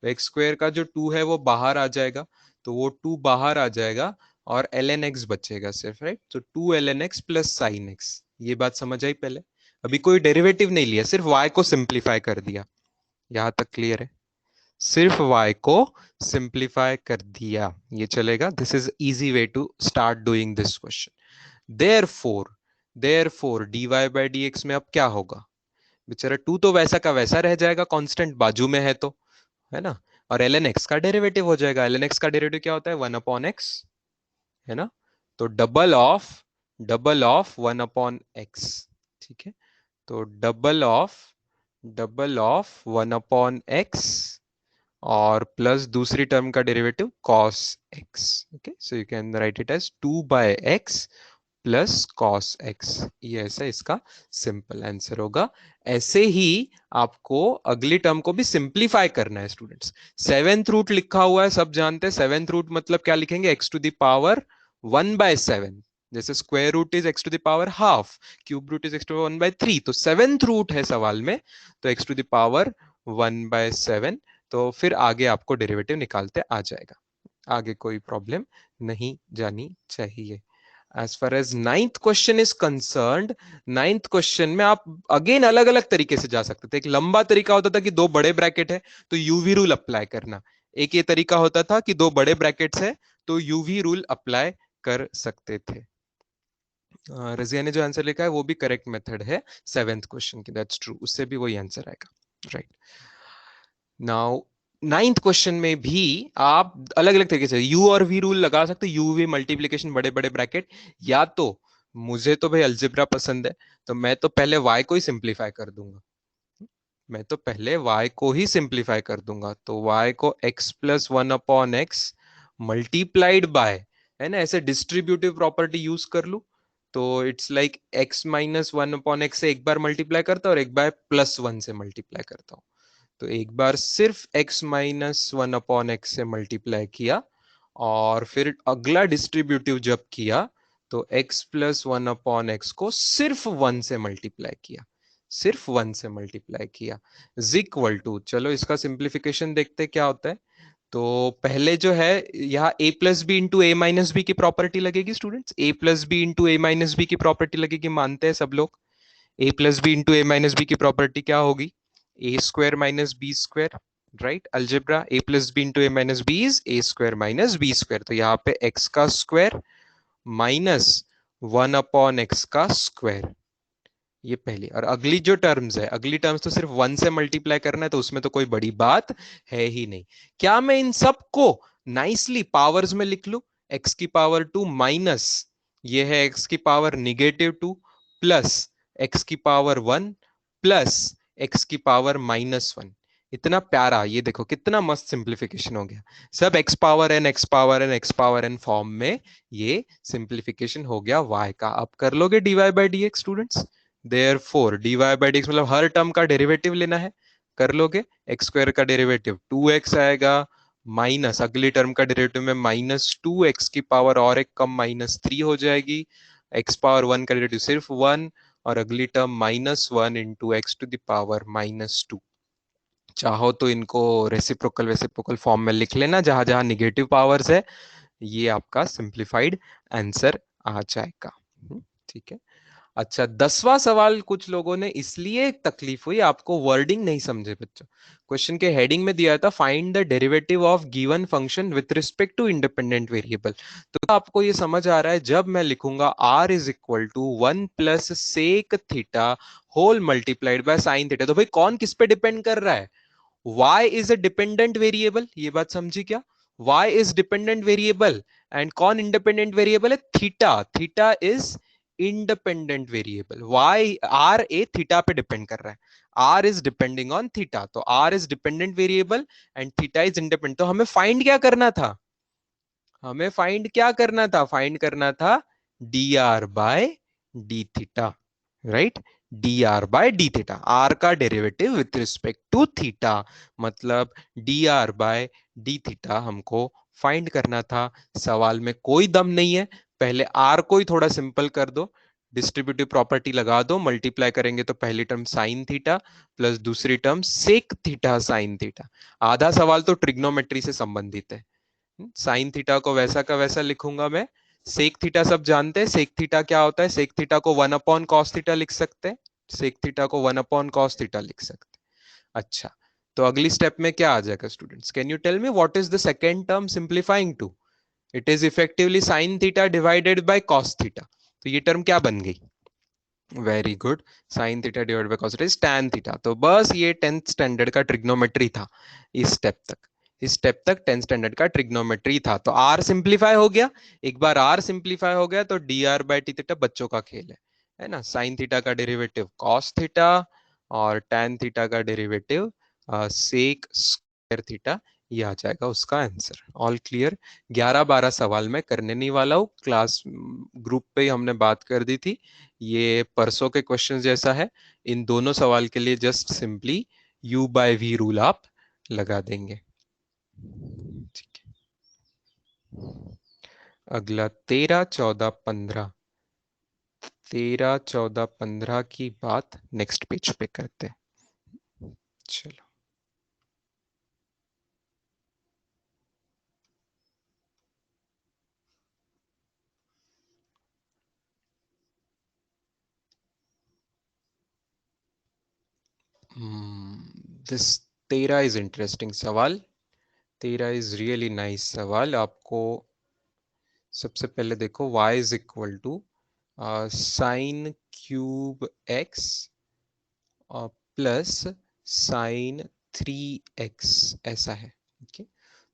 एक्स स्क्वायर का जो 2 है वो बाहर आ जाएगा, तो वो 2 बाहर आ जाएगा और ln x बचेगा सिर्फ, राइट। तो 2 ln x plus sign x। ये बात समझ आई पहले। अभी कोई डेरिवेटिव नहीं लिया, सिर्फ y को सिंप्लीफाई कर दिया। यहां तक क्लियर है। सिर्फ y को सिंप्लीफाई कर दिया, ये चलेगा। This is easy way to start doing this question. Therefore dy by dx में अब क्या होगा, बेचारा 2 तो वैसा का वैसा रह जाएगा, कांस्टेंट बाजू में है तो, है ना। और ln x का डेरिवेटिव हो जाएगा। ln x का डेरिवेटिव क्या होता है, 1/x, है ना। तो डबल ऑफ 1/x, ठीक है। तो डबल ऑफ 1/x और प्लस दूसरी टर्म का derivative cos x। Okay, so you can write it as 2/x plus cos x। ये ऐसा इसका सिंपल आंसर होगा। ऐसे ही आपको अगली टर्म को भी सिंप्लीफाई करना है स्टूडेंट्स। सेवेंथ रूट लिखा हुआ है, सब जानते हैं। सेवेंथ रूट मतलब क्या लिखेंगे, x टू द पावर 1/7। जैसे square root is x to the power half, cube root is x to the 1/3, तो सेवेंथ रूट है सवाल में, तो x टू द पावर 1/7। तो फिर आगे आपको डेरिवेटिव निकालते आ जाएगा, आगे कोई प्रॉब्लम नहीं जानी चाहिए। As far as ninth question is concerned, ninth question में आप अगेन अलग अलग तरीके से जा सकते थे। एक लंबा तरीका होता था कि दो बड़े ब्रैकेट है तो यूवी रूल अप्लाई करना। एक ये तरीका होता था कि दो बड़े ब्रैकेट्स है तो यूवी रूल अप्लाई कर सकते थे। रजिया ने जो आंसर लिखा है वो भी करेक्ट मेथड है सेवेंथ क्वेश्चन की, दैट्स ट्रू, उससे भी वही आंसर आएगा, राइट। नाउ नाइन्थ क्वेश्चन में भी आप अलग अलग तरीके से यू और वी रूल लगा सकते हो। यू वी मल्टीप्लीकेशन बड़े बड़े ब्रैकेट, या तो मुझे तो भाई अलजेब्रा पसंद है, तो मैं तो पहले y को ही सिंप्लीफाई कर दूंगा। मैं तो पहले y को ही सिंप्लीफाई कर दूंगा, तो y को x plus 1/x multiplied by, है ना, ऐसे डिस्ट्रीब्यूटिव प्रॉपर्टी यूज कर लू, तो it's like x minus 1/x से एक बार मल्टीप्लाई करता हूँ और एक बार +1 से मल्टीप्लाई करता हूँ। तो एक बार सिर्फ x माइनस 1/x से मल्टीप्लाई किया, और फिर अगला डिस्ट्रीब्यूटिव जब किया तो x प्लस 1/x को सिर्फ 1 से मल्टीप्लाई किया, सिर्फ 1 से मल्टीप्लाई किया, इज इक्वल टू, चलो इसका सिंप्लीफिकेशन देखते क्या होता है। तो पहले जो है यहाँ a plus b into a minus b की प्रॉपर्टी लगेगी students, a plus b into a minus b की प्रॉपर्टी लगेगी, मानते हैं सब लोग। a plus b into a minus b की प्रॉपर्टी क्या होगी, a square minus b square, right. Algebra, a plus b into a minus b is a square minus b square, तो यहाँ पे x का स्क्वायर माइनस 1/x का square, ये पहली। और अगली जो टर्म्स है, अगली टर्म्स तो सिर्फ 1 से मल्टीप्लाई करना है, तो उसमें तो कोई बड़ी बात है ही नहीं। क्या मैं इन सबको नाइसली पावर्स में लिख लू, x की पावर 2 माइनस, ये है x की पावर -2 प्लस x की पावर 1 प्लस x की पावर -1। इतना प्यारा, ये देखो कितना मस्त सिंप्लीफिकेशन हो गया। सब x power n x power n x power n form में ये सिंप्लीफिकेशन हो गया y का। अब कर लोगे dy by dx students. Therefore dy by dx मतलब हर टर्म का डेरिवेटिव लेना है, कर लोगे। एक्स स्क्वायर का डेरिवेटिव 2x आएगा, माइनस अगली टर्म का डेरिवेटिव में -2x की पावर और एक कम -3 हो जाएगी, x पावर 1 का डेरिवेटिव सिर्फ 1, और अगली term -1 into x to the power -2। चाहो तो इनको रेसिप्रोकल वेसिप्रोकल फॉर्म में लिख लेना, जहां जहां निगेटिव पावर्स है, ये आपका सिंप्लीफाइड आंसर आ जाएगा। ठीक है। अच्छा, 10वां सवाल कुछ लोगों ने इसलिए तकलीफ हुई, आपको वर्डिंग नहीं समझे बच्चों। क्वेश्चन के हेडिंग में दिया था find the derivative of given function with respect to independent variable. तो आपको ये समझ आ रहा है, जब मैं लिखूंगा r is equal to 1 plus sec theta whole multiplied by sine theta, तो भाई कौन किस पे डिपेंड कर रहा है, y is a dependent variable, ये बात समझी क्या, y is dependent variable, and कौन इंडिपेंडेंट वेरिएबल है, theta, theta is independent variable, y r A theta पे डिपेंड कर रहा है, r is depending on theta, तो r is dependent variable and theta is independent. तो हमें फाइंड क्या करना था, हमें फाइंड क्या करना था, फाइंड करना था dr by d theta, right. dr by d theta, r का derivative with respect to theta, मतलब dr बाय डी थीटा हमको फाइंड करना था। सवाल में कोई दम नहीं है, पहले आर को ही थोड़ा सिंपल कर दो, डिस्ट्रीब्यूटिव प्रॉपर्टी लगा दो, मल्टीप्लाई करेंगे तो पहली टर्म साइन थीटा प्लस दूसरी term sec theta sine theta. आधा सवाल तो ट्रिग्नोमेट्री से संबंधित है। साइन थीटा को वैसा का वैसा लिखूंगा मैं। सेक थीटा सब जानते हैं, सेक थीटा क्या होता है? सेक थीटा को 1/cos थीटा लिख सकते हैं, सेक थीटा को 1/cos थीटा लिख सकते हैं। अच्छा, तो अगली स्टेप में क्या आ जाएगा students? Can you tell me what is the second term simplifying to? It is effectively sine theta divided by cos theta. तो ये टर्म क्या बन गई? Very good, sine theta divided by cos theta is tan theta. तो बस ये 10th standard का trigonometry था इस स्टेप तक। इस स्टेप तक 10th स्टैंडर्ड का ट्रिग्नोमेट्री था। तो आर सिंप्लीफाई हो गया। एक बार आर सिंप्लीफाई हो गया तो D r by T theta बच्चों का खेल है ना। साइन थीटा का डेरिवेटिव कॉस थीटा और टैन थीटा का डेरिवेटिव सेक स्क्वायर थीटा, ये आ जाएगा उसका आंसर। All clear? 11-12 सवाल मैं करने नहीं वाला हूँ, क्लास ग्रुप पे ही हमने बात कर दी थी। ये परसों के क्वेश्चन जैसा है। इन दोनों सवाल के लिए just simply u by v rule आप लगा देंगे। ठीक है, अगला 13, 14, 15, 13, 14, 15 की बात नेक्स्ट पेज पे करते हैं। चलो, दिस 13 इज इंटरेस्टिंग सवाल। 13 इज रियली नाइस सवाल। आपको सबसे पहले देखो y is equal to sine cube x plus sine 3x ऐसा है। okay?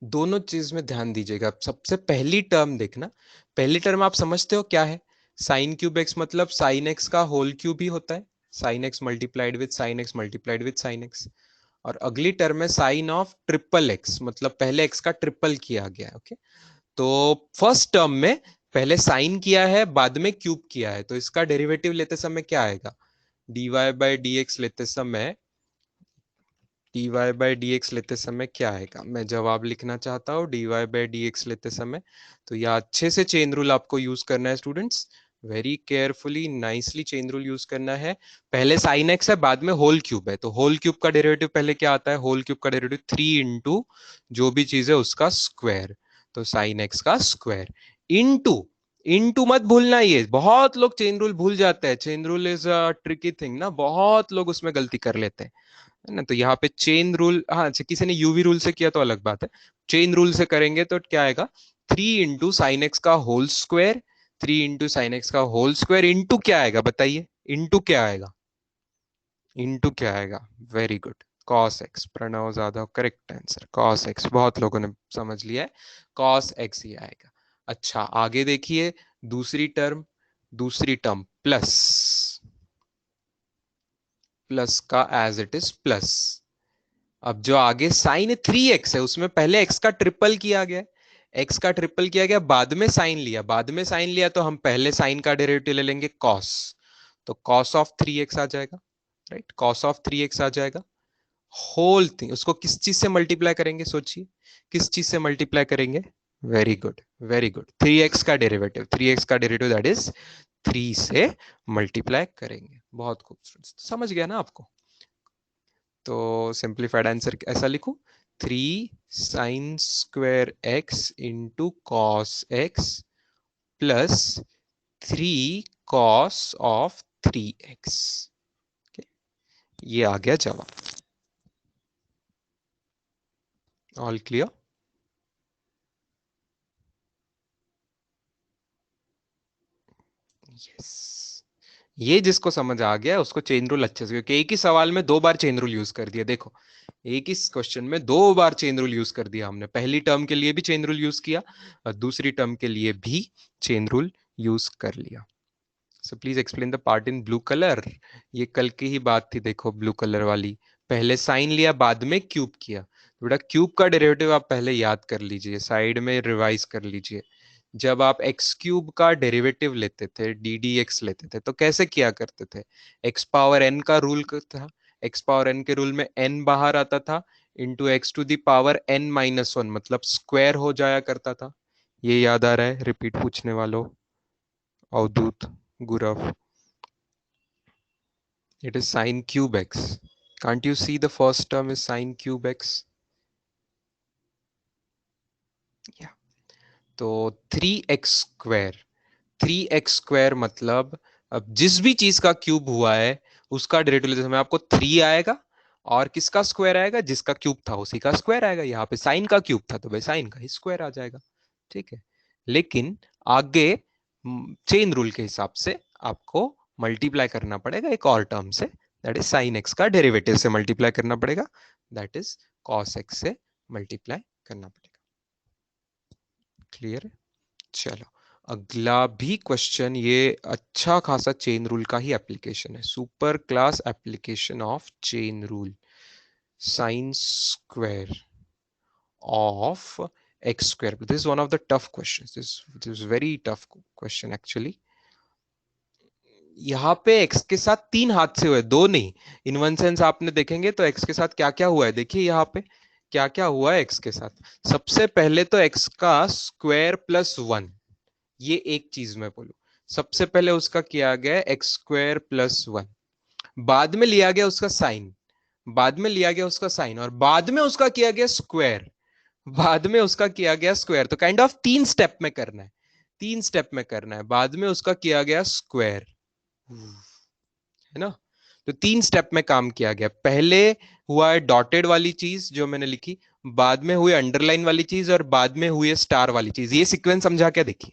दोनों चीज में ध्यान दीजिएगा। सबसे पहली टर्म देखना, पहली टर्म आप समझते हो क्या है? साइन क्यूब एक्स मतलब साइन एक्स का होल क्यूब ही होता है, sine x multiplied with sine x multiplied with sine x. और अगली टर्म है साइन ऑफ ट्रिपल एक्स, मतलब पहले एक्स का ट्रिपल किया गया है। ओके, तो फर्स्ट टर्म में पहले साइन किया है बाद में क्यूब किया है, तो इसका डेरिवेटिव लेते समय क्या आएगा? dy बाई डी एक्स लेते समय, dy बाई डी एक्स लेते समय क्या आएगा? मैं जवाब लिखना चाहता हूँ dy बाई डी एक्स लेते समय। तो यह अच्छे से चेन रूल आपको यूज करना है students, very carefully nicely chain rule use करना है। पहले साइन एक्स है बाद में होल क्यूब है, तो होल क्यूब का डेरिवेटिव पहले क्या आता है? होल क्यूब का डेरिवेटिव 3 इंटू जो भी चीज है उसका स्क्वायर, तो साइन एक्स का स्क्वायर इंटू, इंटू मत भूलना, ये बहुत लोग चेन रूल भूल जाते हैं। Chain rule is a tricky thing ना, बहुत लोग उसमें गलती कर लेते हैं, है ना। तो यहाँ पे चेन रूल, हाँ अच्छा, किसी ने यूवी रूल से किया तो अलग बात है, चेन रूल से करेंगे तो क्या आएगा? 3 इंटू साइन एक्स का whole square, 3 into sine x का होल स्क्वायर इंटू क्या आएगा बताइए? इंटू क्या आएगा? इंटू क्या आएगा? Very good, cos x. Pranav Jadhav correct answer, cos x. बहुत लोगों ने समझ लिया है, कॉस एक्स ही आएगा। अच्छा, आगे देखिए, दूसरी टर्म, दूसरी टर्म प्लस, प्लस का एज इट इज प्लस। अब जो आगे साइन 3x है उसमें पहले x का ट्रिपल किया गया, x का ट्रिपल किया गया, बाद में साइन लिया, बाद में साइन लिया तो हम पहले साइन का डेरिवेटिव ले लेंगे cos, तो cos ऑफ 3x आ जाएगा, राइट, cos ऑफ 3x आ जाएगा। होल थिंग उसको किस चीज से मल्टीप्लाई करेंगे? सोचिए, किस चीज से मल्टीप्लाई करेंगे? Very good, very good, 3x का डेरिवेटिव, 3x का डेरिवेटिव दैट इज 3 से मल्टीप्लाई करेंगे। बहुत खूबसूरत, समझ गया ना आपको? तो सिंप्लीफाइड आंसर ऐसा लिखूं, 3 sin² x into cos x plus 3 cos of 3x। ये आ गया जवाब। All clear? यस, ये जिसको समझ आ गया उसको चेन रूल अच्छे से, क्योंकि एक ही सवाल में 2 बार चेन रूल यूज कर दिया। देखो, एक ही क्वेश्चन में 2 बार चेन रूल यूज कर दिया हमने, पहली टर्म के लिए भी चेन रूल यूज किया और दूसरी टर्म के लिए भी चेन रूल यूज कर लिया। So please explain the part in blue colour. ये कल की ही बात थी, देखो ब्लू कलर वाली, पहले साइन लिया बाद में क्यूब किया। तो बेटा क्यूब का डेरिवेटिव आप पहले याद कर लीजिए, साइड में रिवाइज कर लीजिए। जब आप एक्स क्यूब का डेरिवेटिव लेते थे, डी डी एक्स लेते थे, तो कैसे किया करते थे? एक्स पावर एन का रूल था, एक्स पावर एन के रूल में एन बाहर आता था, into x to the power n-1, मतलब स्क्वायर हो जाया करता था। ये याद आ रहा है रिपीट पूछने वालों? अवधूत, Gurav, it is sine cube x. Can't you see the first term is sine cube x? Yeah. तो 3x स्क्वायर मतलब अब जिस भी चीज का क्यूब हुआ है उसका डेरिवेटिव लेते समय आपको 3 आएगा, और किसका स्क्वायर आएगा? जिसका क्यूब था उसी का स्क्वायर आएगा। यहाँ पे साइन का क्यूब था तो भाई साइन का ही स्क्वायर आ जाएगा। ठीक है, लेकिन आगे चेन रूल के हिसाब से आपको मल्टीप्लाई करना पड़ेगा एक और टर्म से, दैट इज साइन एक्स का डेरिवेटिव से मल्टीप्लाई करना पड़ेगा, दैट इज कॉस एक्स से मल्टीप्लाई करना पड़ेगा। क्लियर है? चलो अगला भी क्वेश्चन, ये अच्छा खासा चेन रूल का ही एप्लीकेशन है, super class application of chain rule. Sine square of x square, this is one of the tough questions, this is very tough question actually. यहाँ पे x के साथ 3 हाथ से हुए, 2 नहीं। इन वन सेंस आपने देखेंगे तो x के साथ क्या क्या हुआ है, देखिए यहाँ पे क्या क्या हुआ है x के साथ। सबसे पहले तो x का स्क्वायर प्लस 1, ये एक चीज मैं बोलूं, सबसे पहले उसका किया गया एक्स स्क्वायर प्लस 1, बाद में लिया गया उसका साइन, बाद में लिया गया उसका साइन, और बाद में उसका किया गया स्क्वायर, बाद में उसका किया गया स्क्वायर। तो काइंड ऑफ 3 स्टेप में करना है, 3 स्टेप में करना है, बाद में उसका किया गया स्क्वायर, है ना। तो 3 स्टेप में काम किया गया। पहले हुआ है डॉटेड वाली चीज जो मैंने लिखी, बाद में हुई अंडरलाइन वाली चीज, और बाद में हुई स्टार वाली चीज। ये सीक्वेंस समझा क्या? देखिए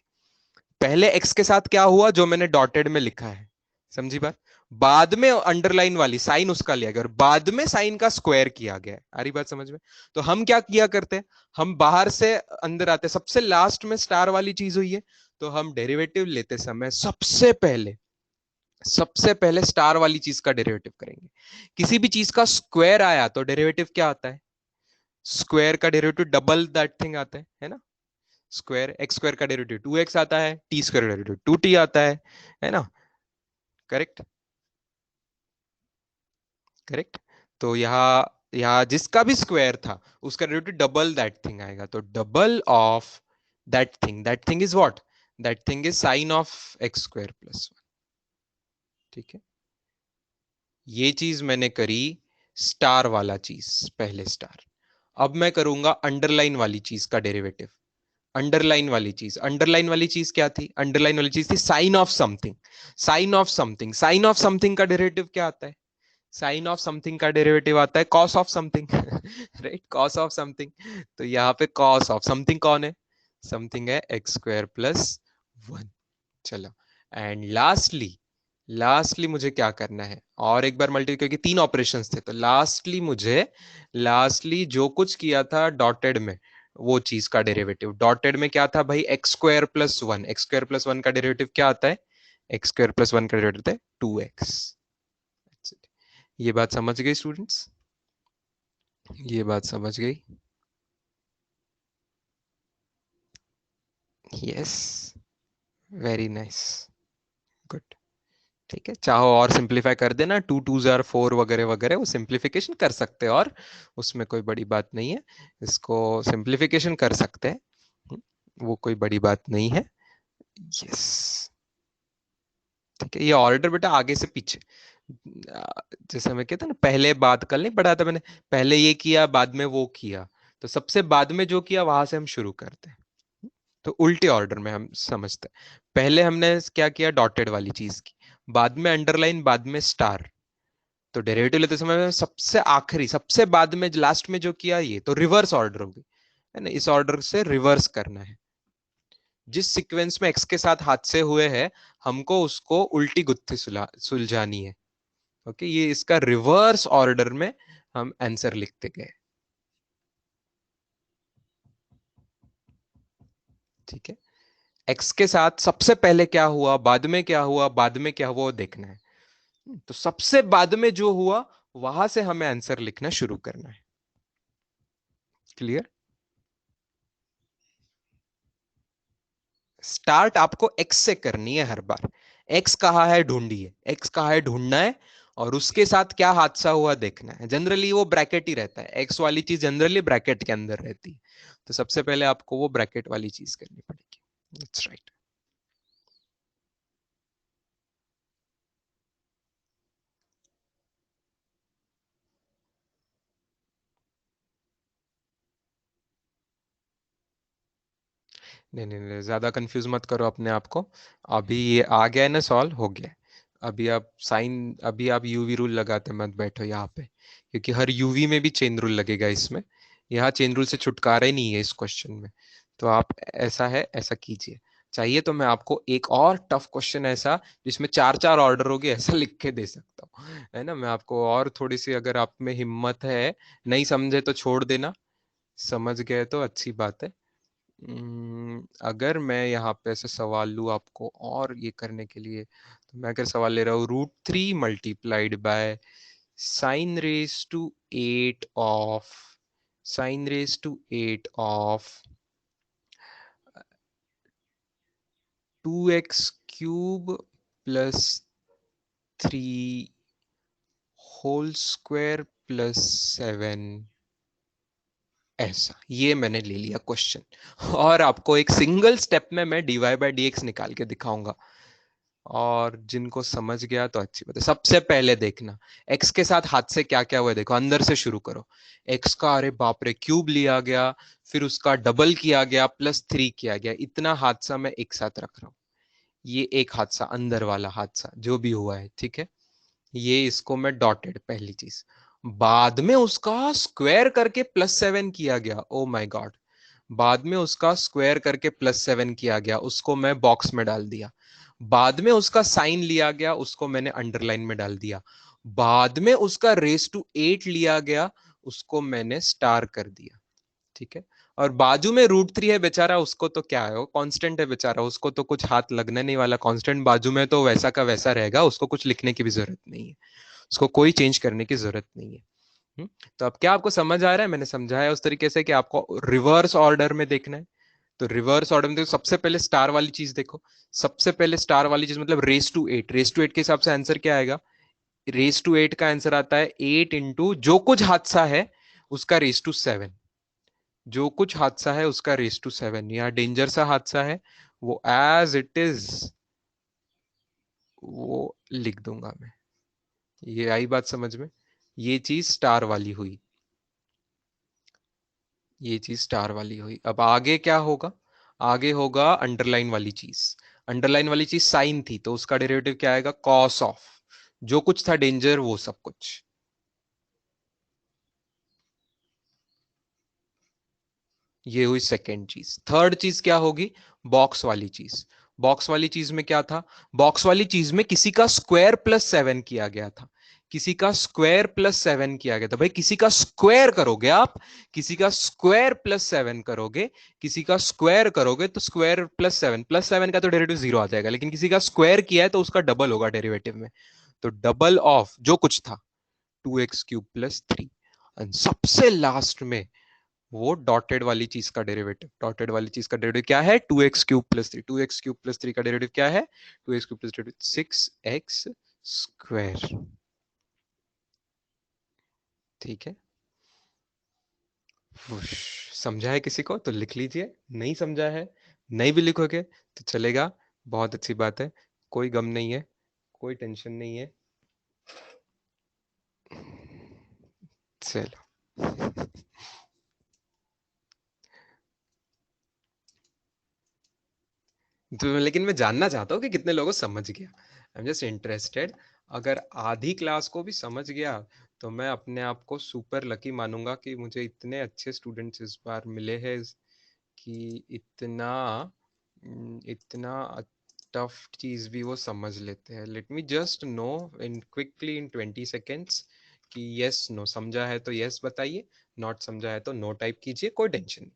पहले एक्स के साथ क्या हुआ जो मैंने डॉटेड में लिखा है, समझी बात। बाद में अंडरलाइन वाली साइन उसका लिया गया, और बाद में साइन का स्क्वायर किया गया। आ रही बात समझ में? तो हम क्या किया करते हैं, हम बाहर से अंदर आते, सबसे लास्ट में स्टार वाली चीज हुई है, तो हम डेरिवेटिव लेते समय सबसे पहले स्टार वाली चीज का डेरिवेटिव करेंगे। किसी भी चीज का स्क्वायर आया तो डेरिवेटिव क्या आता है? स्क्वायर का डेरिवेटिव डबल दैट थिंग आता है ना। स्क्वायर एक्स स्क्वायर का डेरिवेटिव 2x आता है, टी स्क्वायर का डेरिवेटिव 2t आता है ना। Correct, correct. तो यहाँ जिसका भी स्क्वायर था उसका डेरिवेटिव डबल दैट थिंग आएगा, तो double of that thing is what? That thing is sine of x square plus 1। ठीक है, ये चीज मैंने करी स्टार वाला चीज, पहले स्टार। अब मैं करूंगा अंडरलाइन वाली चीज का डेरिवेटिव। अंडरलाइन वाली चीज क्या थी? अंडरलाइन वाली चीज थी sine of something. Sine of something का डेरिवेटिव क्या आता है? साइन ऑफ समथिंग का डेरिवेटिव आता है cos of something, right, cos of something. तो यहाँ पे कॉस ऑफ समथिंग कौन है? समथिंग है एक्स स्क्वायर प्लस 1। चलो, एंड लास्टली मुझे क्या करना है, और एक बार मल्टी, क्योंकि 3 ऑपरेशंस थे, तो लास्टली जो कुछ किया था डॉटेड में, वो चीज का डेरिवेटिव। डॉटेड में क्या था भाई? X square plus 1, x square plus 1 का डेरिवेटिव क्या आता है? एक्स स्क्वायर प्लस 1 का डेरिवेटिव होता है 2x। ये बात समझ गई स्टूडेंट्स? ये बात समझ गई? Yes, very nice, good. ठीक है, चाहो और सिंप्लीफाई कर देना, 2 2 जार 4 वगैरह वगैरह, वो सिंप्लीफिकेशन कर सकते हैं, और उसमें कोई बड़ी बात नहीं है, इसको सिंप्लीफिकेशन कर सकते हैं, वो कोई बड़ी बात नहीं है। यस, ठीक है। ये ऑर्डर बेटा आगे से पीछे, जैसे हमें कहते हैं ना, पहले बात कल नहीं पढ़ा था मैंने, पहले ये किया बाद में वो किया, तो सबसे बाद में जो किया वहां से हम शुरू करते हैं, तो उल्टे ऑर्डर में हम समझते हैं। पहले हमने क्या किया? डॉटेड वाली चीज की, बाद में अंडरलाइन, बाद में स्टार। तो डेरिवेटिव लेते समय में सबसे आखिरी, सबसे बाद में, लास्ट में जो किया, ये तो रिवर्स ऑर्डर होगी, है ना। इस ऑर्डर से रिवर्स करना है, जिस सीक्वेंस में एक्स के साथ हादसे हुए हैं हमको उसको उल्टी गुत्थी सुलझानी है। ओके, ये इसका रिवर्स ऑर्डर में हम आंसर लिखते गए। ठीक है, एक्स के साथ सबसे पहले क्या हुआ, बाद में क्या हुआ, बाद में क्या हुआ, वो देखना है। तो सबसे बाद में जो हुआ वहां से हमें आंसर लिखना शुरू करना है। क्लियर? स्टार्ट आपको एक्स से करनी है हर बार। एक्स कहाँ है ढूंढिए, एक्स कहाँ है ढूंढना है, और उसके साथ क्या हादसा हुआ देखना है। जनरली वो ब्रैकेट ही रहता है, एक्स वाली चीज जनरली ब्रैकेट के अंदर रहती है, तो सबसे पहले आपको वो ब्रैकेट वाली चीज करनी पड़ेगी। That's right. नहीं नहीं नहीं, ज्यादा कंफ्यूज मत करो अपने आप को। अभी ये आ गया है ना, सॉल्व हो गया है। अभी आप यूवी रूल लगाते मत बैठो यहाँ पे, क्योंकि हर यूवी में भी चेन रूल लगेगा इसमें। यहाँ चेन रूल से छुटकारा ही नहीं है इस क्वेश्चन में। तो आप ऐसा है, ऐसा कीजिए। चाहिए तो मैं आपको एक और टफ क्वेश्चन ऐसा जिसमें चार चार ऑर्डर होगी ऐसा लिख के दे सकता हूँ, है ना। मैं आपको और थोड़ी सी, अगर आप में हिम्मत है, नहीं समझे तो छोड़ देना, समझ गए तो अच्छी बात है। अगर मैं यहाँ पे ऐसे सवाल लूँ आपको और ये करने के लिए, तो मैं अगर सवाल ले रहा हूँ √3 multiplied by sine raise to 8 of sine raise to 8 of 2x³ +3 whole square +7, ऐसा ये मैंने ले लिया क्वेश्चन। और आपको एक सिंगल स्टेप में मैं dy/dx निकाल के दिखाऊंगा। और जिनको समझ गया तो अच्छी बात है। सबसे पहले देखना x के साथ हाथ से क्या क्या हुआ है, देखो अंदर से शुरू करो। x का, अरे बाप रे, क्यूब लिया गया, फिर उसका डबल किया गया, +3 किया गया, इतना हादसा मैं एक साथ रख रहा हूं। ये एक हादसा, अंदर वाला हादसा जो भी हुआ है, ठीक है। ये इसको मैं डॉटेड, पहली चीज। बाद में उसका स्क्वायर करके +7 किया गया, ओ माय गॉड। बाद में उसका स्क्वायर करके +7 किया गया, उसको मैं बॉक्स में डाल दिया। बाद में उसका साइन लिया गया, उसको मैंने अंडरलाइन में डाल दिया। बाद में उसका रेस टू 8 लिया गया, उसको मैंने स्टार कर दिया, ठीक है। और बाजू में √3 है बेचारा, उसको तो क्या है, वो कांस्टेंट है बेचारा, उसको तो कुछ हाथ लगने नहीं वाला, कांस्टेंट बाजू में तो वैसा का वैसा रहेगा, उसको कुछ लिखने की भी जरूरत नहीं है, उसको कोई चेंज करने की जरूरत नहीं है। तो अब क्या आपको समझ आ रहा है, मैंने समझाया उस तरीके से कि आपको रिवर्स ऑर्डर में देखना है। तो रिवर्स ऑर्डर में देखो, सबसे पहले स्टार वाली चीज देखो। सबसे पहले स्टार वाली चीज मतलब रेस टू 8, रेस टू 8 के हिसाब से आंसर क्या आएगा। रेस टू 8 का आंसर आता है 8 इंटू जो कुछ हादसा है उसका रेस टू 7। जो कुछ हादसा है उसका रेस टू 7, यहाँ डेंजर सा हादसा है, वो एज इट इज वो लिख दूंगा मैं। ये आई बात समझ में। ये चीज स्टार वाली हुई, ये चीज स्टार वाली हुई। अब आगे क्या होगा, आगे होगा अंडरलाइन वाली चीज। अंडरलाइन वाली चीज साइन थी, तो उसका डेरिवेटिव क्या आएगा, कॉस ऑफ जो कुछ था डेंजर, वो सब कुछ। ये हुई सेकेंड चीज। थर्ड चीज क्या होगी, बॉक्स वाली चीज। बॉक्स वाली चीज में क्या था, बॉक्स वाली चीज में किसी का स्क्वायर +7 किया गया था, किसी का स्क्वायर +7 किया गया था। भाई किसी का स्क्वायर करोगे आप, किसी का स्क्वायर +7 करोगे, किसी का स्क्वायर करोगे तो स्क्वायर +7 का तो डेरिवेटिव 0 आ जाएगा, लेकिन किसी का स्क्वायर किया है तो उसका डबल होगा डेरिवेटिव में। तो डबल ऑफ जो कुछ था 2x³ +3। एंड सबसे लास्ट में वो डॉटेड वाली चीज का डेरिवेटिव, डॉटेड वाली चीज का डेरिवेटिव क्या है, 2x³ +3। 2x³ +3 का डेरिवेटिव क्या है, 2x³ +3 6x²। ठीक है। समझा है किसी को तो लिख लीजिए, नहीं समझा है, नहीं भी लिखोगे तो चलेगा, बहुत अच्छी बात है। कोई गम नहीं है, कोई टेंशन नहीं है। चलो। तो लेकिन मैं जानना चाहता हूँ कि कितने लोगों को समझ गया। I am just interested. अगर आधी क्लास को भी समझ गया तो मैं अपने आप को सुपर लकी मानूंगा कि मुझे इतने अच्छे स्टूडेंट्स इस बार मिले हैं, कि इतना इतना टफ चीज भी वो समझ लेते हैं। Let me just no in quickly in 20 seconds कि यस नो, समझा है तो यस बताइए, नॉट समझा है तो नो टाइप कीजिए, कोई टेंशन नहीं।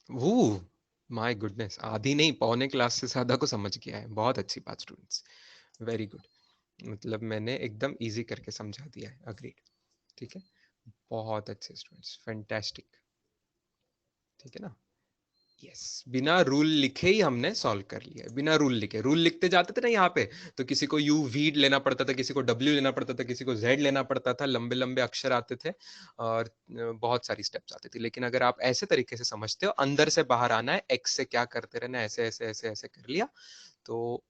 वो माय गुडनेस, आधी नहीं पौने क्लास से ज्यादा को समझ गया है, बहुत अच्छी बात स्टूडेंट्स, वेरी गुड। मतलब मैंने एकदम इजी करके समझा दिया है, अग्रीड। ठीक है, बहुत अच्छे स्टूडेंट्स, फैंटास्टिक। ठीक है ना। यस, बिना रूल लिखे ही हमने सॉल्व कर लिया। बिना रूल लिखे, रूल लिखते जाते थे ना यहाँ पे, तो किसी को यू वी लेना पड़ता था, किसी को डब्ल्यू लेना पड़ता था, किसी को जेड लेना पड़ता था, लंबे लंबे अक्षर आते थे और बहुत सारी स्टेप्स आती थी। लेकिन अगर आप ऐसे तरीके से समझते हो, अंदर से बाहर आना है, एक्स से क्या करते रहना है, ऐसे ऐसे ऐसे ऐसे कर लिया, तो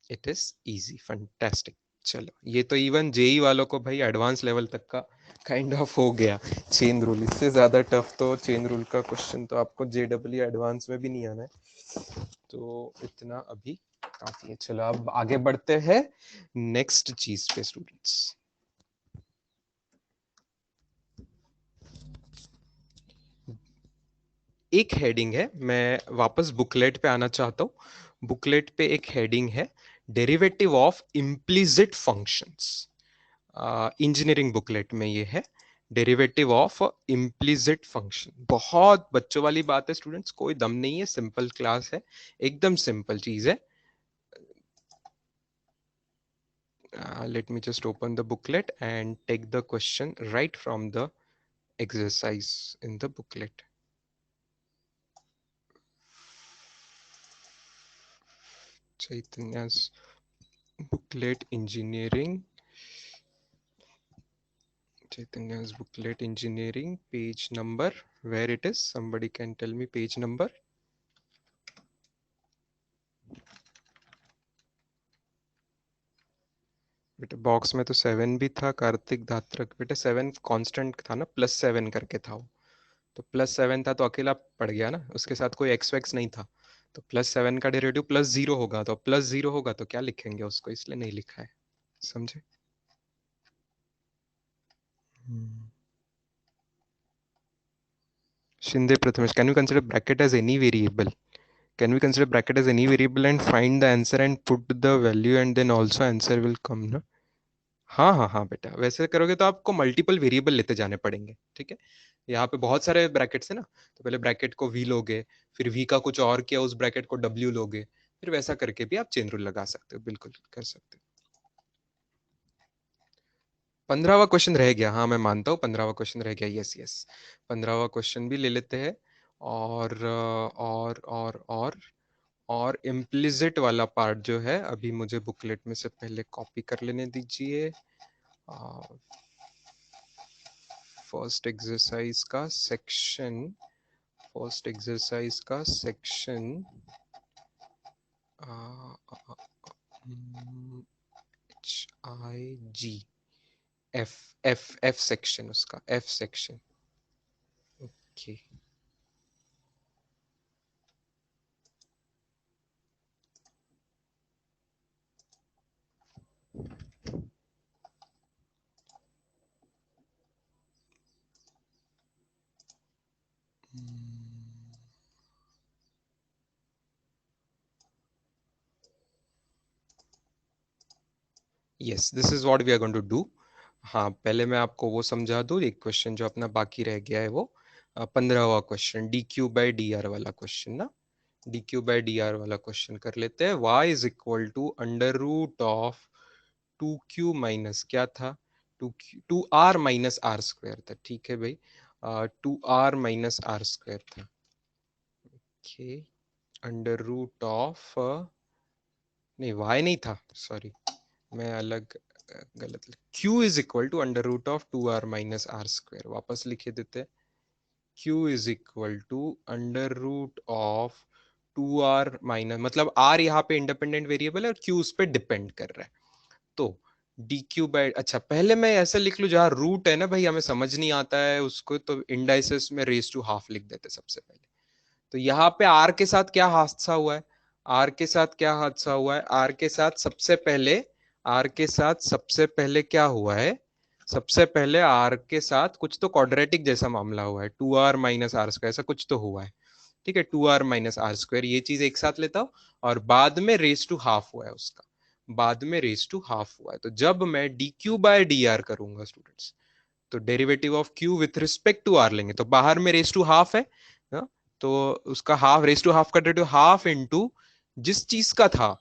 इट इज इजी, फैंटास्टिक। चलो, ये तो इवन जेई वालों को भाई एडवांस लेवल तक का काइंड ऑफ हो गया। चेन रूल, इससे ज्यादा टफ तो चेन रूल का क्वेश्चन तो आपको जेडब्ल्यू एडवांस में भी नहीं आना है, तो इतना अभी काफी है। चलो अब आगे बढ़ते हैं नेक्स्ट चीज पे स्टूडेंट्स। एक हेडिंग है, मैं वापस बुकलेट पे आना चाहता हूँ। बुकलेट पे एक हेडिंग है, derivative of implicit functions. Engineering booklet में ये है, डेरिवेटिव ऑफ इम्प्लिसिट फंक्शन। बहुत बच्चों वाली बात है स्टूडेंट्स, कोई दम नहीं है, सिंपल क्लास है, एकदम सिंपल चीज है। Let me just open the booklet and take the question right from the exercise in the booklet. Chaitanya's booklet engineering. Chaitanya's booklet engineering, page number, where it is? Somebody can tell me page number. बेटा box में तो 7 भी था कार्तिक धात्रक, बेटा 7 constant था ना, +7 करके था वो, तो +7 था तो अकेला पड़ गया ना, उसके साथ कोई एक्स वैक्स नहीं था, तो +7 का डेरिवेटिव +0 होगा, तो +0 होगा तो क्या लिखेंगे उसको, इसलिए नहीं लिखा है, समझे? Shinde Prathamesh, can you consider bracket as any variable? Can we consider bracket as any variable and find the answer and put the value and then also answer will come ना? हाँ हाँ हाँ बेटा, वैसे करोगे तो आपको मल्टीपल वेरिएबल लेते जाने पड़ेंगे, ठीक है? यहाँ पे बहुत सारे ब्रैकेट्स है ना, तो पहले ब्रैकेट को वी लोगे, फिर वी का कुछ और किया, उस ब्रैकेट को डब्ल्यू लोगे, फिर वैसा करके भी आप चेन रूल लगा सकते हो, बिल्कुल कर सकते हो। 15वां क्वेश्चन रह गया, हाँ मैं मानता हूँ 15वां क्वेश्चन रह गया, यस यस, 15वां क्वेश्चन भी ले लेते हैं। और इम्प्लिसिट वाला पार्ट जो है, अभी मुझे बुकलेट में से पहले कॉपी कर लेने दीजिए। फर्स्ट एक्सरसाइज का सेक्शन, फर्स्ट एक्सरसाइज का section HIG, F F section, उसका F section, okay. Yes, this is what we are going to do. हाँ, पहले मैं आपको वो समझा दूँ, एक क्वेश्चन जो अपना बाकी रह गया है, वो 15वां question, d q by d r वाला क्वेश्चन ना, d q by d r वाला क्वेश्चन कर लेते हैं। y is equal to under root of 2q minus क्या था, 2r माइनस आर स्क्वायर था, ठीक है भाई, 2r माइनस आर स्क्वायर था, ओके, अंडर रूट ऑफ, नहीं y नहीं था, सॉरी मैं अलग गलत, q is equal to under root of 2r minus r square, वापस लिखे देते, q is equal to under root of 2r minus, मतलब r यहाँ पे इंडिपेंडेंट वेरिएबल है और q उस पर डिपेंड कर रहा है, तो डी क्यू बाई, अच्छा पहले मैं ऐसा लिख लूं, जहां रूट है ना भाई हमें समझ नहीं आता है उसको, तो इंडाइसेस में रेस टू हाफ लिख देते सबसे पहले। तो यहाँ पे आर के साथ क्या हादसा हुआ है, आर के साथ क्या हादसा हुआ है, आर के साथ सबसे पहले, आर के साथ सबसे पहले क्या हुआ है, सबसे पहले आर के साथ कुछ तो क्वाड्रेटिक जैसा मामला हुआ है, 2r माइनस आर स्क्वायर, ऐसा कुछ तो हुआ है, ठीक है, 2r माइनस आर स्क्वायर, ये चीज एक साथ लेता हूं, और बाद में रेस टू हाफ हुआ है उसका, बाद में रेस टू हाफ हुआ है, तो जब मैं d q by d r करूंगा स्टूडेंट्स, तो derivative of q with respect to r लेंगे, तो बाहर में रेस टू हाफ है ना? तो उसका हाफ, रेस टू हाफ का डेरिवेटिव हाफ इनटू जिस चीज का था,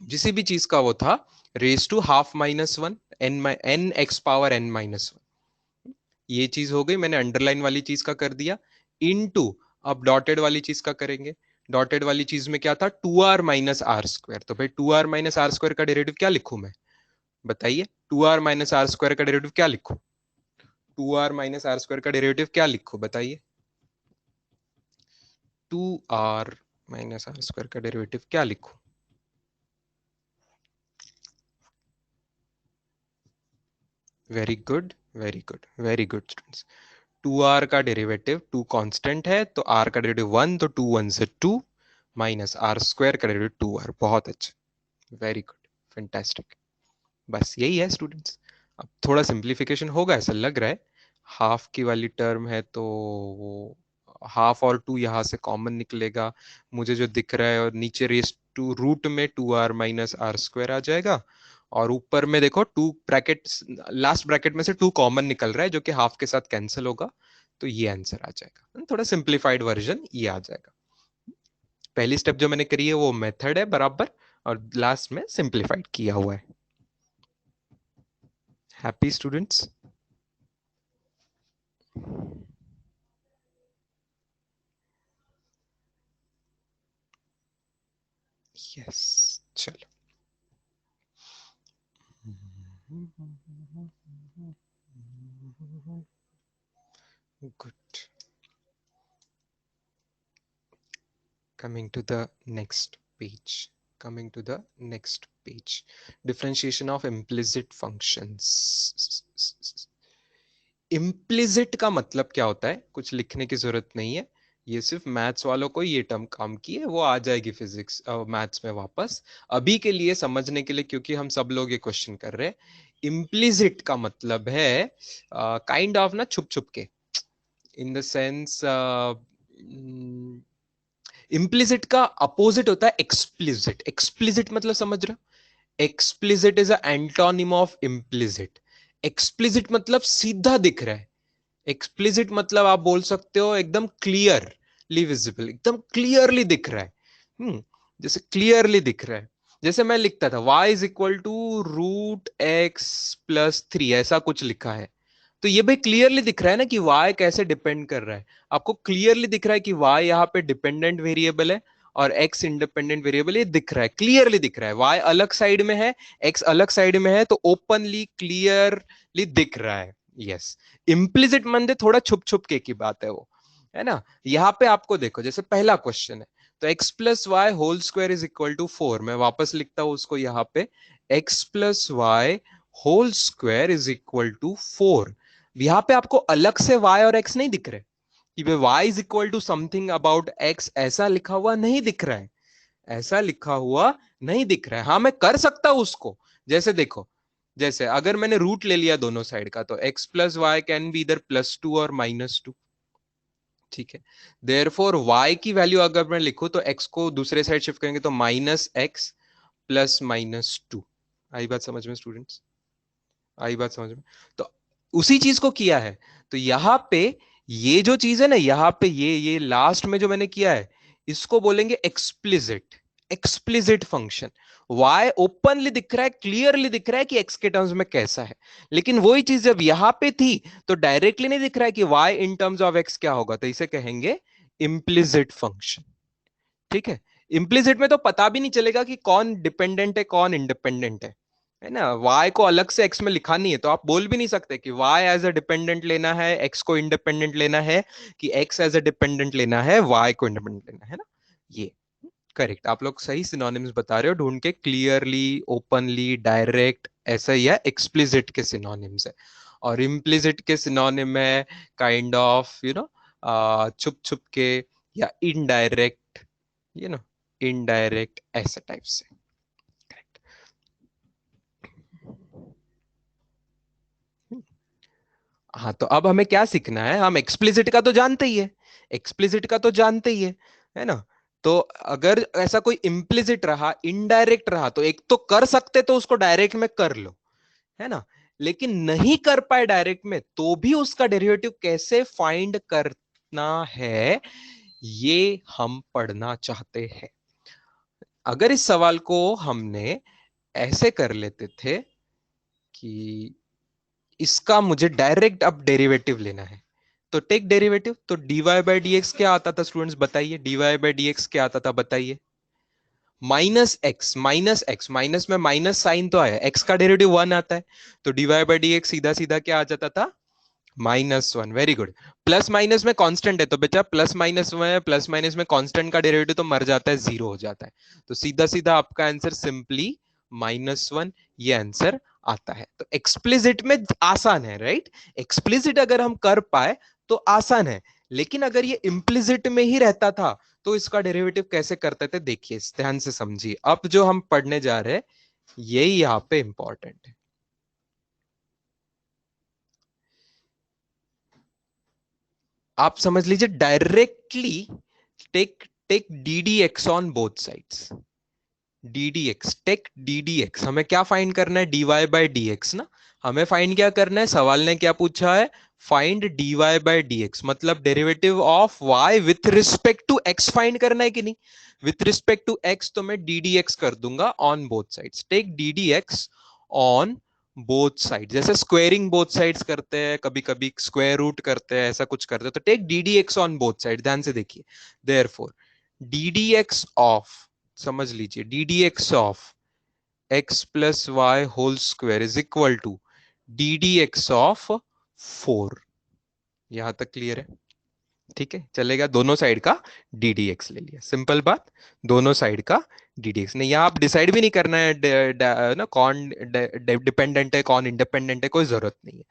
जिस भी चीज का वो था, raise to half minus one, n x power n minus one, ये चीज हो गई, मैंने अंडरलाइन वाली चीज का कर दिया, इनटू अब डॉटेड वाली चीज का करेंगे। डॉटेड वाली चीज में क्या था, 2r - r²। तो भाई 2r - r² का डेरिवेटिव क्या लिखूं मैं, बताइए। 2r - r² का डेरिवेटिव क्या लिखूं, 2r - r² का डेरिवेटिव क्या लिखूं बताइए। 2r - r² का डेरिवेटिव क्या लिखूं। Very good, very good, very good students. 2r का डेरिवेटिव, 2 कांस्टेंट है तो r का डेरिवेटिव 1, तो 2 1 से 2 माइनस r² का डेरिवेटिव 2r। बहुत अच्छा, वेरी गुड, फैंटास्टिक। बस यही है स्टूडेंट्स। अब थोड़ा सिंप्लीफिकेशन होगा ऐसा लग रहा है। हाफ की वाली टर्म है तो वो हाफ और 2 यहां से कॉमन निकलेगा मुझे जो दिख रहा है, और नीचे रेस टू रूट में 2r - r² आ जाएगा, और ऊपर में देखो 2 ब्रैकेट, लास्ट ब्रैकेट में से 2 कॉमन निकल रहा है जो कि हाफ के साथ कैंसिल होगा, तो ये आंसर आ जाएगा। थोड़ा सिंप्लीफाइड वर्जन ये आ जाएगा। पहली स्टेप जो मैंने करी है वो मेथड है बराबर, और लास्ट में सिंप्लीफाइड किया हुआ है। Happy students. यस, चलो। Good. Coming to the next page. Coming to the next page. Differentiation of implicit functions. Implicit का मतलब क्या होता है, कुछ लिखने की जरूरत नहीं है, ये सिर्फ मैथ्स वालों को ये टर्म काम की है, वो आ जाएगी फिजिक्स मैथ्स में वापस। अभी के लिए समझने के लिए, क्योंकि हम सब लोग ये क्वेश्चन कर रहे हैं, इम्प्लिसिट का मतलब है काइंड ऑफ ना छुप छुप के, इन द सेंस इम्प्लिसिट का अपोजिट होता है एक्सप्लिसिट। एक्सप्लिसिट मतलब समझ रहे हो, explicit is antonym of implicit. Explicit मतलब सीधा दिख रहा है, एक्सप्लिसिट मतलब आप बोल सकते हो एकदम क्लियरली विजिबल, एकदम क्लियरली दिख रहा है। जैसे क्लियरली दिख रहा है, जैसे मैं लिखता था y = √x + 3, ऐसा कुछ लिखा है, तो ये भाई क्लियरली दिख रहा है ना कि y कैसे डिपेंड कर रहा है। आपको क्लियरली दिख रहा है कि y यहाँ पे डिपेंडेंट वेरिएबल है और x इंडिपेंडेंट वेरिएबल, ये दिख रहा है, क्लियरली दिख रहा है। y अलग साइड में है, x अलग साइड में है, तो ओपनली क्लियरली दिख रहा है। यस। इम्प्लिसिट मंदे थोड़ा छुप छुप के की बात है वो, है ना। यहाँ पे आपको देखो, जैसे पहला क्वेश्चन है, तो x + y² = 4। मैं वापस लिखता हूं उसको यहाँ पे, x + y² = 4। यहाँ पे आपको अलग से y और x नहीं दिख रहे कि भाई y = समथिंग अबाउट x, ऐसा लिखा हुआ नहीं दिख रहा है, ऐसा लिखा हुआ नहीं दिख रहा है। हाँ मैं कर सकता हूं उसको, जैसे देखो, जैसे अगर मैंने रूट ले लिया दोनों साइड का, तो x + y कैन बी इधर +2 और -2, ठीक है। देयरफॉर y की वैल्यू अगर मैं लिखूं तो x को दूसरे साइड शिफ्ट करेंगे तो -x + -2। आई बात समझ में स्टूडेंट्स, आई बात समझ में। तो उसी चीज को किया है, तो यहां पे ये जो चीज है ना, यहां पे ये लास्ट में जो मैंने किया है, इसको बोलेंगे explicit. Explicit function, y openly दिख रहा है, क्लियरली दिख रहा है कि x के टर्म्स में कैसा है, लेकिन वही चीज जब यहां पे थी तो डायरेक्टली नहीं दिख रहा है कि y in terms of x क्या होगा, तो इसे कहेंगे इम्प्लिसिट फंक्शन। ठीक है। इम्प्लिसिट में तो पता भी नहीं चलेगा कि कौन डिपेंडेंट है कौन इंडिपेंडेंट है ना। y को अलग से x में लिखा नहीं है, तो आप बोल भी नहीं सकते कि y एज अ डिपेंडेंट लेना है, x को इंडिपेंडेंट लेना है, कि x एज अ डिपेंडेंट लेना है, y को इंडिपेंडेंट लेना है ना। ये करेक्ट, आप लोग सही सिनोनिम्स बता रहे हो ढूंढ के, क्लियरली, ओपनली, डायरेक्ट, ऐसा ही है। एक्सप्लिसिट के सिनोनिम्स है, और इम्प्लिसिट के सिनोनिम है काइंड ऑफ छुप छुप के, या इनडायरेक्ट, इनडायरेक्ट, ऐसा टाइप से। करेक्ट। हाँ तो अब हमें क्या सीखना है, हम एक्सप्लिसिट का तो जानते ही है, एक्सप्लिसिट का तो जानते ही है ना। तो अगर ऐसा कोई इम्प्लिसिट रहा, इनडायरेक्ट रहा, तो एक तो कर सकते तो उसको डायरेक्ट में कर लो, है ना। लेकिन नहीं कर पाए डायरेक्ट में, तो भी उसका डेरिवेटिव कैसे फाइंड करना है, ये हम पढ़ना चाहते हैं। अगर इस सवाल को हमने ऐसे कर लेते थे कि इसका मुझे डायरेक्ट अब डेरिवेटिव लेना है, तो टेक डेरिवेटिव, तो dy बाई डी एक्स क्या आता था स्टूडेंट्स बताइए, dy बाई डी एक्स क्या आता था बताइए, माइनस एक्स, माइनस में माइनस साइन तो आया, एक्स का डेरिवेटिव 1 आता है, तो dy बाई डी एक्स सीधा सीधा क्या आ जाता था, -1। Very good. प्लस माइनस में कांस्टेंट है तो बेटा प्लस माइनस में, प्लस माइनस में कांस्टेंट का डेरिवेटिव तो मर जाता है, जीरो हो जाता है, तो सीधा सीधा आपका आंसर सिंपली -1, ये आंसर आता है। तो एक्सप्लिसिट में आसान है, राइट, एक्सप्लिसिट अगर हम कर पाए तो आसान है, लेकिन अगर ये इम्प्लिसिट में ही रहता था तो इसका डेरिवेटिव कैसे करते थे, देखिए ध्यान से समझिए, अब जो हम पढ़ने जा रहे हैं यही यहां पे इंपॉर्टेंट है। आप समझ लीजिए directly take take d d x on both sides, d d x, take d d x, हमें क्या फाइंड करना है, d y by d x ना, हमें फाइंड क्या करना है, सवाल ने क्या पूछा है, find d y by d x, मतलब derivative of y with respect to x find करना है कि नहीं, विथ रिस्पेक्ट टू एक्स तो मैं डी डी एक्स कर दूंगा on both sides, take d d x on both side, जैसे स्क्वेयरिंग बोथ साइड्स करते हैं, कभी कभी स्क्वायर रूट करते हैं, ऐसा कुछ करते हैं, तो take d d x on both side, ध्यान से देखिए, therefore d d x of, समझ लीजिए d d x of x plus y whole square is equal to d d x of 4, यहां तक क्लियर है, ठीक है चलेगा, दोनों साइड का डी डी एक्स ले लिया, सिंपल बात, दोनों साइड का डी डी एक्स, नहीं यहाँ आप डिसाइड भी नहीं करना है ना कौन डिपेंडेंट है कौन इंडिपेंडेंट है, कोई जरूरत नहीं है,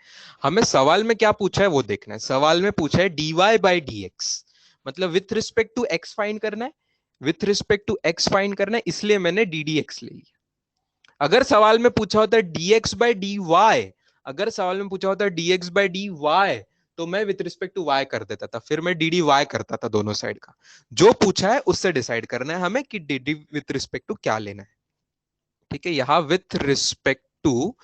हमें सवाल में क्या पूछा है वो देखना है, सवाल में पूछा है d y by d x, मतलब with respect to x find करना है, with respect to x find करना है, इसलिए मैंने डी डी एक्स ले लिया। अगर सवाल में पूछा होता है dx बाई डी वाई, अगर सवाल में पूछा होता है dx बाई डी वाई, तो मैं विथ रिस्पेक्ट टू y कर देता था, फिर मैं डी डी वाई करता था, दोनों साइड का जो पूछा है उससे डिसाइड करना है हमें कि d d with respect to क्या लेना है, ठीक है, यहां विथ रिस्पेक्ट टू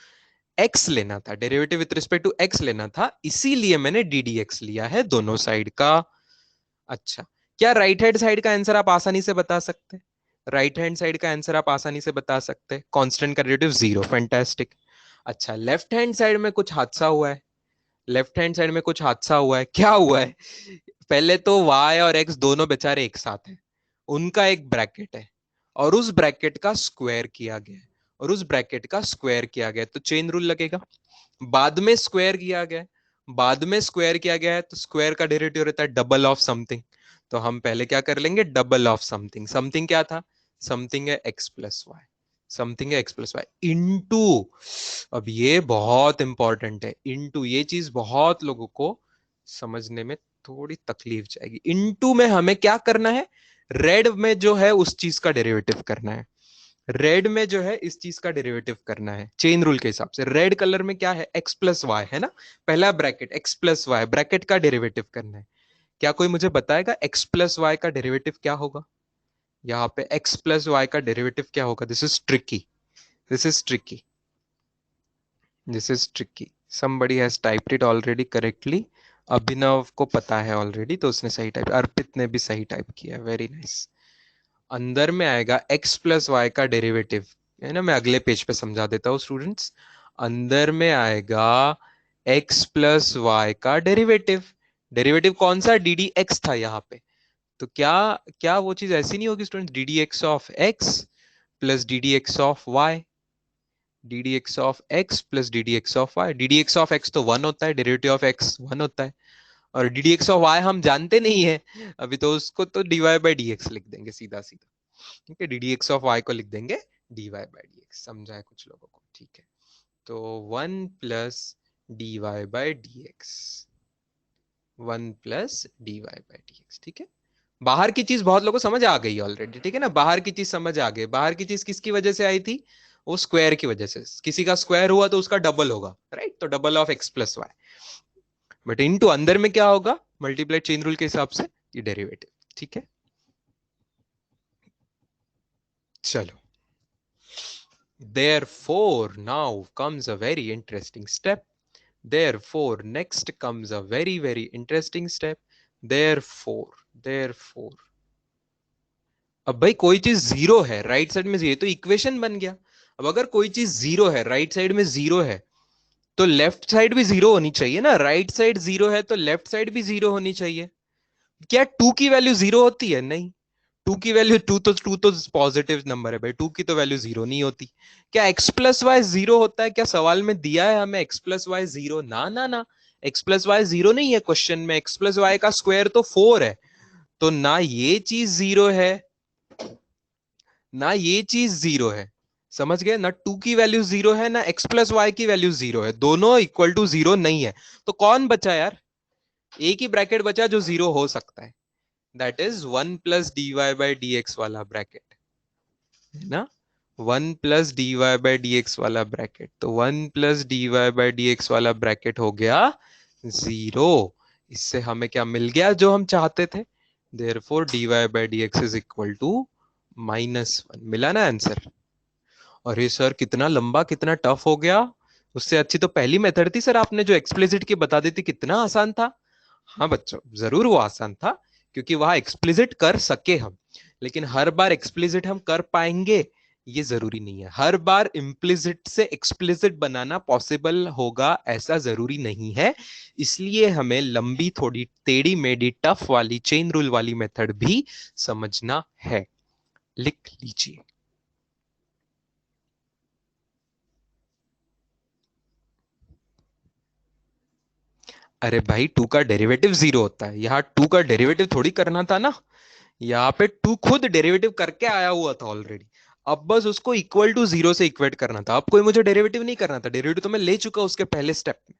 x लेना था, derivative with respect to x लेना था, इसीलिए मैंने डी डी एक्स लिया है दोनों साइड का। अच्छा, क्या राइट हैंड साइड का आंसर आप आसानी से बता सकते हैं, राइट हैंड साइड का आंसर आप आसानी से बता सकते हैं, कांस्टेंट का डेरिवेटिव 0, फैंटास्टिक। अच्छा, लेफ्ट हैंड साइड में कुछ हादसा हुआ है, लेफ्ट हैंड साइड में कुछ हादसा हुआ है, क्या हुआ है, पहले तो y और x दोनों बेचारे एक साथ हैं, उनका एक ब्रैकेट है और उस ब्रैकेट का स्क्वायर किया गया है, और उस ब्रैकेट का स्क्वायर किया गया है तो चेन रूल लगेगा, बाद में स्क्वायर किया गया है, बाद में स्क्वायर किया गया है तो स्क्वायर का डेरिवेटिव रहता है डबल ऑफ समथिंग, तो हम पहले क्या कर लेंगे, डबल ऑफ समथिंग, समथिंग क्या था, समथिंग है एक्स प्लस वाई, समथिंग है एक्स प्लस वाई इंटू, अब ये बहुत इंपॉर्टेंट है, इंटू, ये चीज बहुत लोगों को समझने में थोड़ी तकलीफ जाएगी, इंटू में हमें क्या करना है, रेड में जो है उस चीज का डेरिवेटिव करना है, रेड में जो है इस चीज का डेरिवेटिव करना है, चेन रूल के हिसाब से, रेड कलर में क्या है, एक्स प्लस वाई है ना, पहला bracket x plus y, bracket का डेरिवेटिव करना है, क्या कोई मुझे बताएगा एक्स प्लस वाई का डेरिवेटिव क्या होगा, यहाँ पे एक्स प्लस वाई का डेरिवेटिव क्या होगा, this is tricky, this is tricky, this is tricky, somebody has typed it already correctly, Abhinav को पता है ऑलरेडी तो उसने सही टाइप, अर्पित ने भी सही टाइप किया, वेरी नाइस, अंदर में आएगा x प्लस वाई का डेरिवेटिव, है ना, मैं अगले पेज पे समझा देता हूँ स्टूडेंट्स, अंदर में आएगा x प्लस वाई का डेरिवेटिव, डेरिवेटिव कौन सा, डी डी एक्स था यहाँ पे, तो क्या क्या वो चीज ऐसी नहीं होगी student, d d x of x plus d d x of y, d d x of x plus d d x of y, d d x of x तो 1 होता है, डेरिवेटिव ऑफ एक्स 1 होता है, और d d x of y हम जानते नहीं है अभी, तो उसको तो d y by d x लिख देंगे सीधा सीधा, ठीक है, d d x of y को लिख देंगे d y by d x, समझा है कुछ लोगों को, ठीक है, तो 1 plus d y by d x, 1 plus d y by d x, ठीक है, बाहर की चीज बहुत लोगों को समझ आ गई ऑलरेडी, ठीक है ना, बाहर की चीज समझ आ गई, बाहर की चीज किसकी वजह से आई थी, वो स्क्वायर की वजह से, किसी का स्क्वायर हुआ तो उसका डबल होगा, राइट, तो double of x plus y, but into अंदर में क्या होगा, मल्टीप्लाई चेन रूल के हिसाब से ये डेरिवेटिव, ठीक है, चलो, therefore now comes a very interesting step, therefore next comes a very very interesting step, therefore अब भाई कोई चीज जीरो है राइट साइड में, जीरो तो इक्वेशन बन गया, अब अगर कोई चीज जीरो है राइट साइड में जीरो है तो लेफ्ट साइड भी जीरो होनी चाहिए ना, राइट साइड जीरो है तो लेफ्ट साइड भी जीरो होनी चाहिए। क्या टू की वैल्यू जीरो होती है? नहीं। टू तो पॉजिटिव नंबर है भाई, टू की तो वैल्यू जीरो नहीं होती। क्या एक्स प्लस वाई जीरो होता है? क्या सवाल में दिया है हमें एक्स प्लस वाई जीरो? ना ना ना, एक्स प्लस वाई जीरो नहीं है क्वेश्चन में, एक्स प्लस वाई का स्क्वायर तो फोर है। तो ना ये चीज जीरो है, ना ये चीज जीरो है। समझ गए ना? टू की वैल्यू जीरो है ना एक्स प्लस वाई की वैल्यू जीरो है, दोनों इक्वल टू जीरो नहीं है। तो कौन बचा यार? एक ही ब्रैकेट बचा जो जीरो हो सकता है, that is one plus d y by d x वाला ब्रैकेट, है ना? One plus d y by d x वाला ब्रैकेट, तो one plus d y by d x वाला ब्रैकेट हो गया जीरो। इससे हमें क्या मिल गया जो हम चाहते थे? Therefore d y by d x is equal to -1। मिला ना आंसर? अरे सर कितना लंबा, कितना टफ हो गया। उससे अच्छी तो पहली मेथड थी सर, आपने जो एक्सप्लिसिट की बता दी थी, कितना आसान था। हाँ बच्चों, जरूर वो आसान था, क्योंकि वहां एक्सप्लिसिट कर सके हम। लेकिन हर बार एक्सप्लिसिट हम कर पाएंगे ये जरूरी नहीं है। हर बार इम्प्लिसिट से एक्सप्लिसिट बनाना पॉसिबल होगा ऐसा जरूरी नहीं है। इसलिए हमें लंबी, थोड़ी टेढ़ी मेढ़ी, टफ वाली चेन रूल वाली मेथड भी समझना है। लिख लीजिए। अरे भाई, टू का डेरिवेटिव जीरो होता है, यहाँ टू का डेरिवेटिव थोड़ी करना था ना। यहाँ पे टू खुद डेरिवेटिव करके आया हुआ था ऑलरेडी। अब बस उसको इक्वल टू जीरो से इक्वेट करना था। अब कोई मुझे डेरिवेटिव नहीं करना था, डेरिवेटिव तो मैं ले चुका उसके पहले स्टेप में,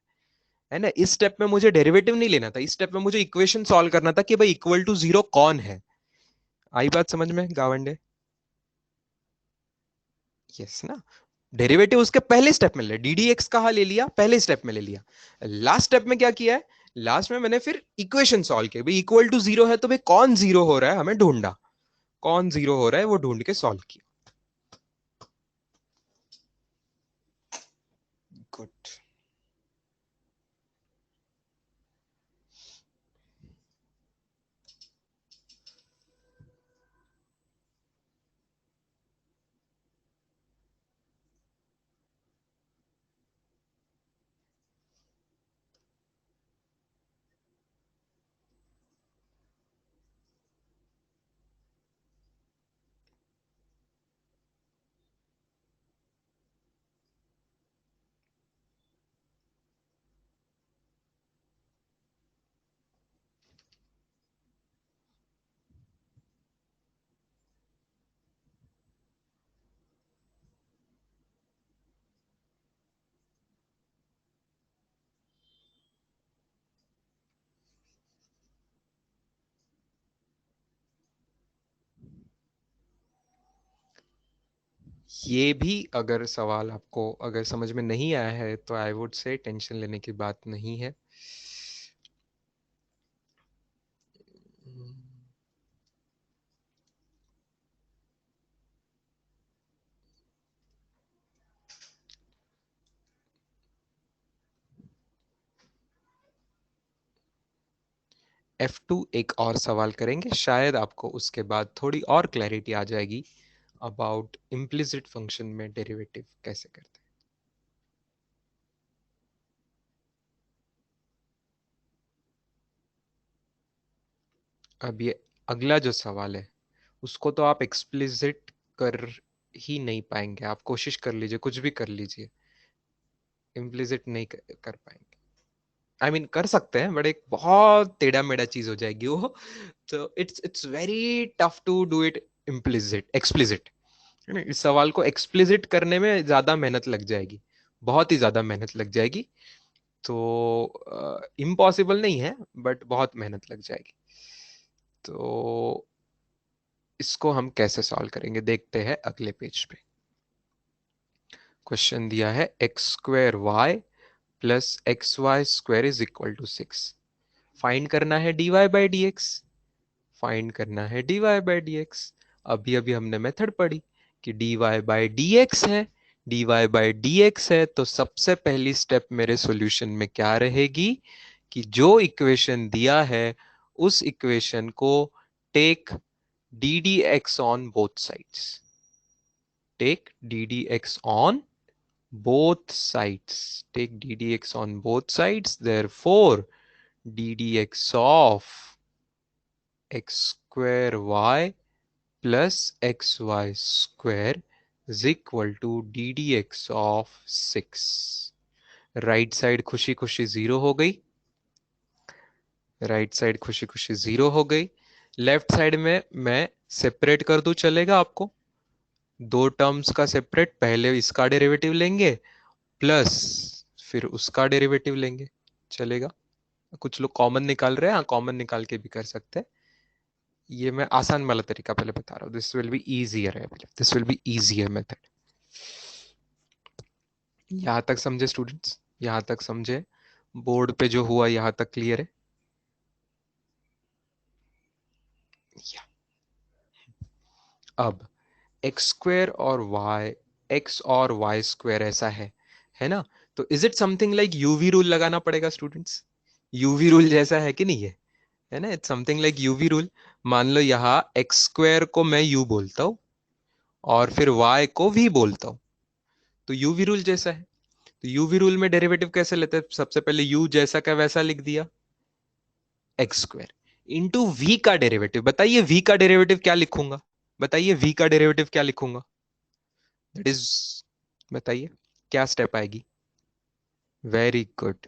है ना? इस स्टेप में मुझे डेरिवेटिव नहीं लेना था, इस स्टेप में मुझे इक्वेशन सॉल्व करना था कि भाई इक्वल टू जीरो कौन है। आई बात समझ में गावंडे? यस ना? डेरिवेटिव उसके पहले स्टेप में ले, डी डी एक्स कहा ले लिया, पहले स्टेप में ले लिया। लास्ट स्टेप में क्या किया है? लास्ट में मैंने फिर इक्वेशन सॉल्व किया, भाई इक्वल टू जीरो है तो भाई कौन जीरो हो रहा है हमें ढूंढा, कौन जीरो हो रहा है वो ढूंढ के सॉल्व किया। गुड। ये भी अगर सवाल आपको अगर समझ में नहीं आया है तो आई वुड से टेंशन लेने की बात नहीं है। F2 एक और सवाल करेंगे, शायद आपको उसके बाद थोड़ी और क्लैरिटी आ जाएगी अबाउट इम्प्लिसिट फंक्शन में डेरिवेटिव कैसे करते हैं। अब ये अगला जो सवाल है उसको तो आप एक्सप्लिसिट कर ही नहीं पाएंगे, आप कोशिश कर लीजिए, कुछ भी कर लीजिए, इम्प्लिसिट नहीं कर पाएंगे। आई मीन कर सकते हैं बट एक बहुत टेढ़ा मेढ़ा चीज हो जाएगी वो। तो it's very tough to do it implicit explicit, है ना? इस सवाल को एक्सप्लिसिट करने में ज्यादा मेहनत लग जाएगी, बहुत ही ज्यादा मेहनत लग जाएगी। तो इम्पॉसिबल नहीं है बट बहुत मेहनत लग जाएगी। तो इसको हम कैसे सॉल्व करेंगे देखते हैं अगले पेज पे। क्वेश्चन दिया है x square y plus x y square is equal to six. Find करना है d y by d x, find करना है d y by d x. अभी अभी हमने मेथड पढ़ी कि d y by d x है, d y by d x है, तो सबसे पहली स्टेप मेरे सॉल्यूशन में क्या रहेगी कि जो इक्वेशन दिया है उस इक्वेशन को take d d x on both sides, take d d x on both sides. Take d dx on both sides. Therefore, d dx of x square y plus xy square is equal to d dx of 6. Right side खुशी खुशी 0 हो गई. Right side खुशी खुशी 0 हो गई. Left side में मैं सेपरेट कर दूं, चलेगा आपको? दो टर्म्स का सेपरेट, पहले इसका डेरिवेटिव लेंगे प्लस फिर उसका डेरिवेटिव लेंगे, चलेगा? कुछ लोग कॉमन निकाल रहे हैं, हाँ कॉमन निकाल के भी कर सकते हैं. ये मैं आसान वाला तरीका पहले बता रहा हूँ. This will be easier, I believe this will be easier method. यहां तक समझे स्टूडेंट्स? यहां तक समझे? बोर्ड पे जो हुआ यहां तक क्लियर है? या. अब एक्स स्क्वायर और वाई, एक्स और वाई स्क्वायर ऐसा है ना? तो is it something like UV rule लगाना पड़ेगा स्टूडेंट्स? यूवी रूल जैसा है कि नहीं है ना? It's something like UV rule. मान लो यहाँ एक्स स्क्वायर को मैं यू बोलता हूं और फिर वाई को वी बोलता हूं, तो यूवी रूल जैसा है. तो यूवी रूल में डेरिवेटिव कैसे लेते हैं? सबसे पहले यू जैसा का वैसा लिख दिया, एक्स स्क्वायर इंटू वी का डेरिवेटिव. बताइए वी का डेरिवेटिव क्या लिखूंगा? बताइए वी का डेरिवेटिव क्या लिखूंगा? दैट इज, बताइए क्या स्टेप आएगी? Very good.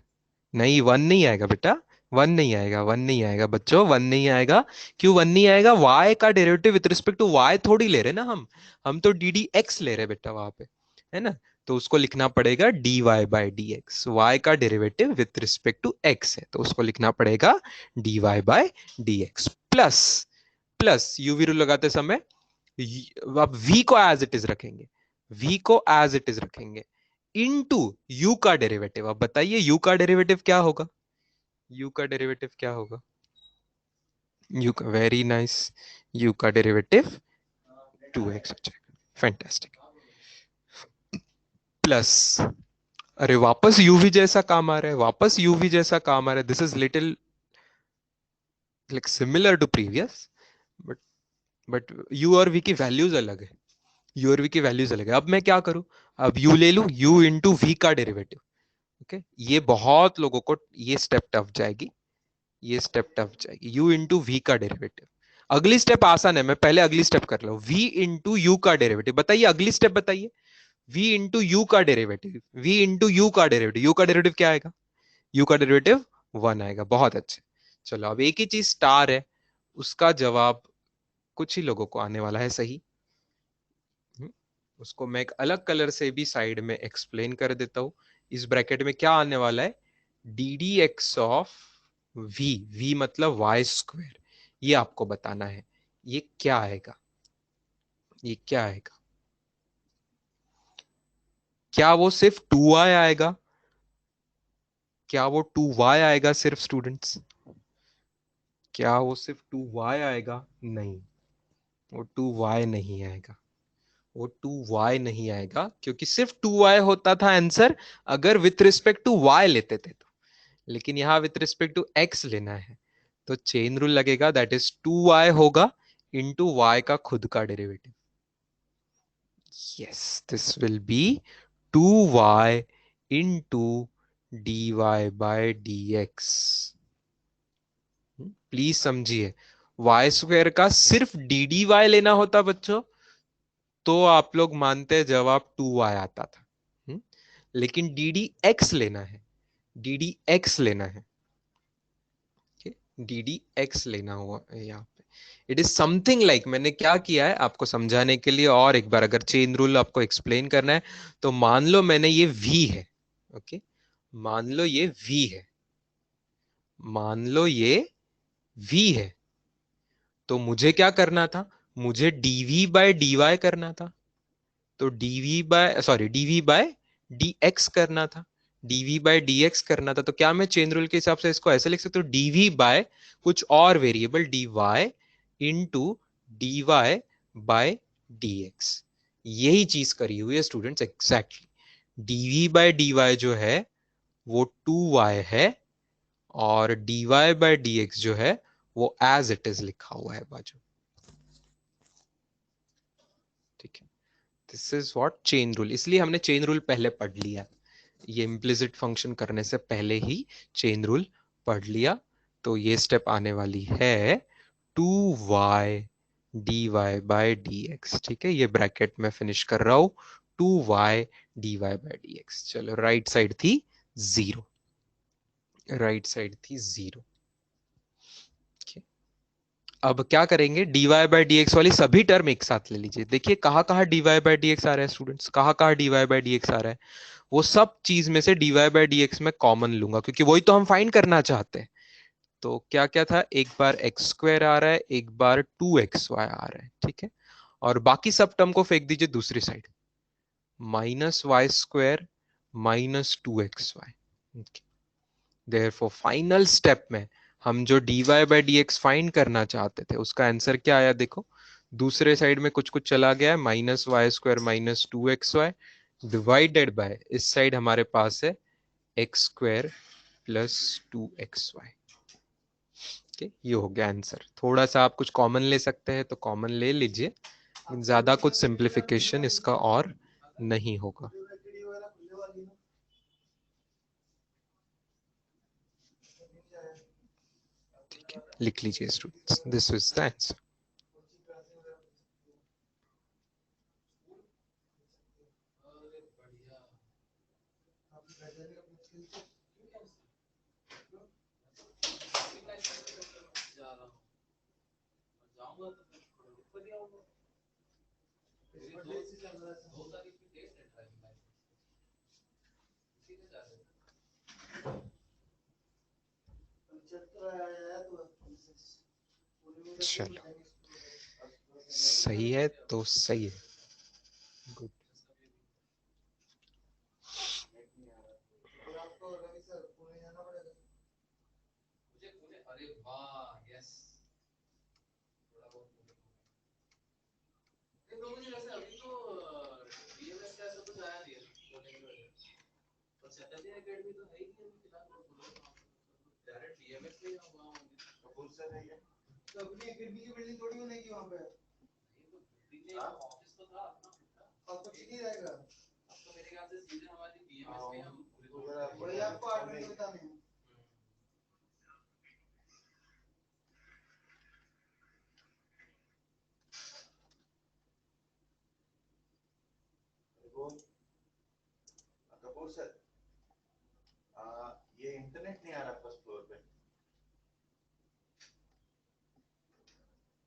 नहीं, वन नहीं आएगा बेटा. वन नहीं आएगा, वन नहीं आएगा बच्चों, वन नहीं आएगा. क्यों वन नहीं आएगा? वाई का derivative with respect to y थोड़ी ले रहे ना हम तो डी डी एक्स ले रहे बेटा वहां पे, है ना? तो उसको लिखना पड़ेगा d y by d x. वाई का derivative with respect to x है, तो उसको लिखना पड़ेगा d y by d x plus plus u v rule लगाते समय अब v को एज इट इज रखेंगे, v को एज इट इज रखेंगे इनटू u का डेरिवेटिव. अब बताइए u का डेरिवेटिव क्या होगा? u का डेरिवेटिव क्या होगा? u का, वेरी नाइस, u का डेरिवेटिव 2x हो जाएगा. फैंटास्टिक. प्लस, अरे वापस uv जैसा काम आ रहा है, वापस uv जैसा काम आ रहा है. This is little like similar to previous, but u और v की वैल्यूज अलग है. u और v की वैल्यूज अलग है. अब मैं क्या करूं? अब u ले लूं, u इंटू v का डेरिवेटिव. ओके ये बहुत लोगों को ये स्टेप टफ जाएगी, ये स्टेप टफ जाएगी. u इंटू वी का डेरिवेटिव. अगली स्टेप आसान है, मैं पहले अगली स्टेप कर लो. v इंटू यू का डेरिवेटिव. बताइए अगली स्टेप बताइए. v इंटू यू का डेरिवेटिव, v इंटू यू का डेरिवेटिव. यू का डेरिवेटिव क्या आएगा? यू का डेरिवेटिव वन आएगा. बहुत अच्छे. चलो अब एक ही चीज स्टार है, उसका जवाब कुछ ही लोगों को आने वाला है सही. उसको मैं एक अलग कलर से भी साइड में एक्सप्लेन कर देता हूं. इस ब्रैकेट में क्या आने वाला है? D d x of v, v मतलब वाई स्क्वायर. ये आपको बताना है ये क्या आएगा, ये क्या आएगा. क्या वो सिर्फ 2y आएगा? क्या वो 2y आएगा सिर्फ स्टूडेंट्स? क्या वो सिर्फ 2y आएगा? नहीं, वो 2y नहीं आएगा. वो 2y नहीं आएगा क्योंकि सिर्फ 2y होता था आंसर अगर विथ रिस्पेक्ट टू y लेते थे तो. लेकिन यहां विथ रिस्पेक्ट टू x लेना है तो चेन रूल लगेगा. दैट इज 2y होगा इंटू y का खुद का डेरिवेटिव. Yes, this will be 2y into d y by d x. Please समझिए, वाई स्क्वायर का सिर्फ डी डी वाई लेना होता बच्चों तो आप लोग मानते जवाब 2y आता था. लेकिन डी डी एक्स लेना है, डी डी एक्स लेना है, डी डी एक्स लेना हुआ यहाँ पे. इट इज समथिंग लाइक, मैंने क्या किया है आपको समझाने के लिए और एक बार अगर चेन रूल आपको एक्सप्लेन करना है तो मान लो मैंने ये v है. ओके मान लो ये v है, मान लो ये v है, तो मुझे क्या करना था? मुझे dv बाय dy करना था. तो dv by sorry dv by dx करना था, dv बाय dx करना था. तो क्या मैं चेन रूल के हिसाब से इसको ऐसे लिख सकता हूँ? dv बाय कुछ और variable dy into dy by dx. यही चीज करी हुई है students exactly. dv by dy जो है वो 2y है और dy बाय dx जो है वो एज इट इज लिखा हुआ है बाजू. ठीक है, this is what chain rule, इसलिए हमने चेन रूल पहले पढ़ लिया, ये इम्प्लिसिट फंक्शन करने से पहले ही चेन रूल पढ़ लिया। तो ये स्टेप आने वाली है 2y dy बाय dx, ठीक है, ये ब्रैकेट में फिनिश कर रहा हूं, 2y dy बाय dx। चलो राइट साइड थी 0, राइट साइड थी 0। अब क्या करेंगे, dy बाय dx वाली सभी टर्म एक साथ ले लीजिए। देखिए कहाँ कहाँ dy बाय dx आ रहा है स्टूडेंट्स, कहाँ कहाँ dy बाय dx आ रहा है, वो सब चीज में से dy बाय dx में कॉमन लूंगा, क्योंकि वही तो हम फाइंड करना चाहते हैं। तो क्या क्या था, एक बार एक्स स्क्वायर आ रहा है, एक बार 2xy आ रहा है, ठीक है, और बाकी सब टर्म को फेंक दीजिए दूसरी side, -y² -2xy। Therefore final step में हम जो dy बाय dx फाइंड करना चाहते थे उसका आंसर क्या आया, देखो दूसरे साइड में कुछ कुछ चला गया है, -y² -2xy डिवाइडेड बाय, इस साइड हमारे पास है x² +2xy। ये हो गया आंसर। थोड़ा सा आप कुछ कॉमन ले सकते हैं तो कॉमन ले लीजिए, ज्यादा कुछ सिंप्लीफिकेशन इसका और नहीं होगा। ठीक है, लिख लीजिए students, this is the answer. चलो सही है तो सही है, गुड।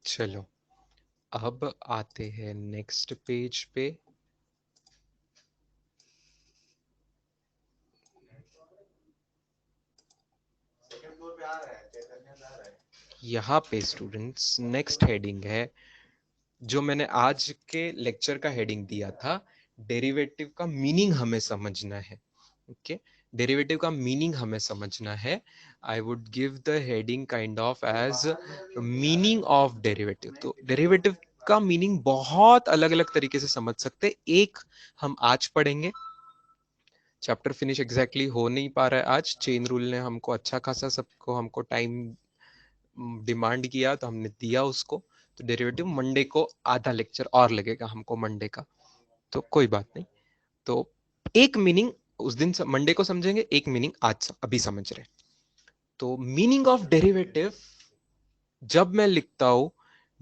चलो अब आते हैं नेक्स्ट पेज पे। यहाँ पे स्टूडेंट्स नेक्स्ट हेडिंग है, जो मैंने आज के लेक्चर का हेडिंग दिया था, डेरिवेटिव का मीनिंग हमें समझना है। ओके, डेरिवेटिव का मीनिंग हमें समझना है। I would give the heading kind of as meaning of derivative. तो डेरिवेटिव का मीनिंग बहुत अलग अलग तरीके से समझ सकते हैं। एक हम आज पढ़ेंगे, चैप्टर फिनिश एग्जैक्टली हो नहीं पा रहा है आज, चेन रूल ने हमको अच्छा खासा सबको हमको टाइम डिमांड किया तो हमने दिया उसको। तो डेरिवेटिव मंडे को आधा लेक्चर और लगेगा हमको मंडे का, तो कोई बात नहीं। तो एक मीनिंग उस दिन मंडे को समझेंगे, एक मीनिंग आज अभी समझ रहे। तो मीनिंग ऑफ डेरिवेटिव, जब मैं लिखता हूं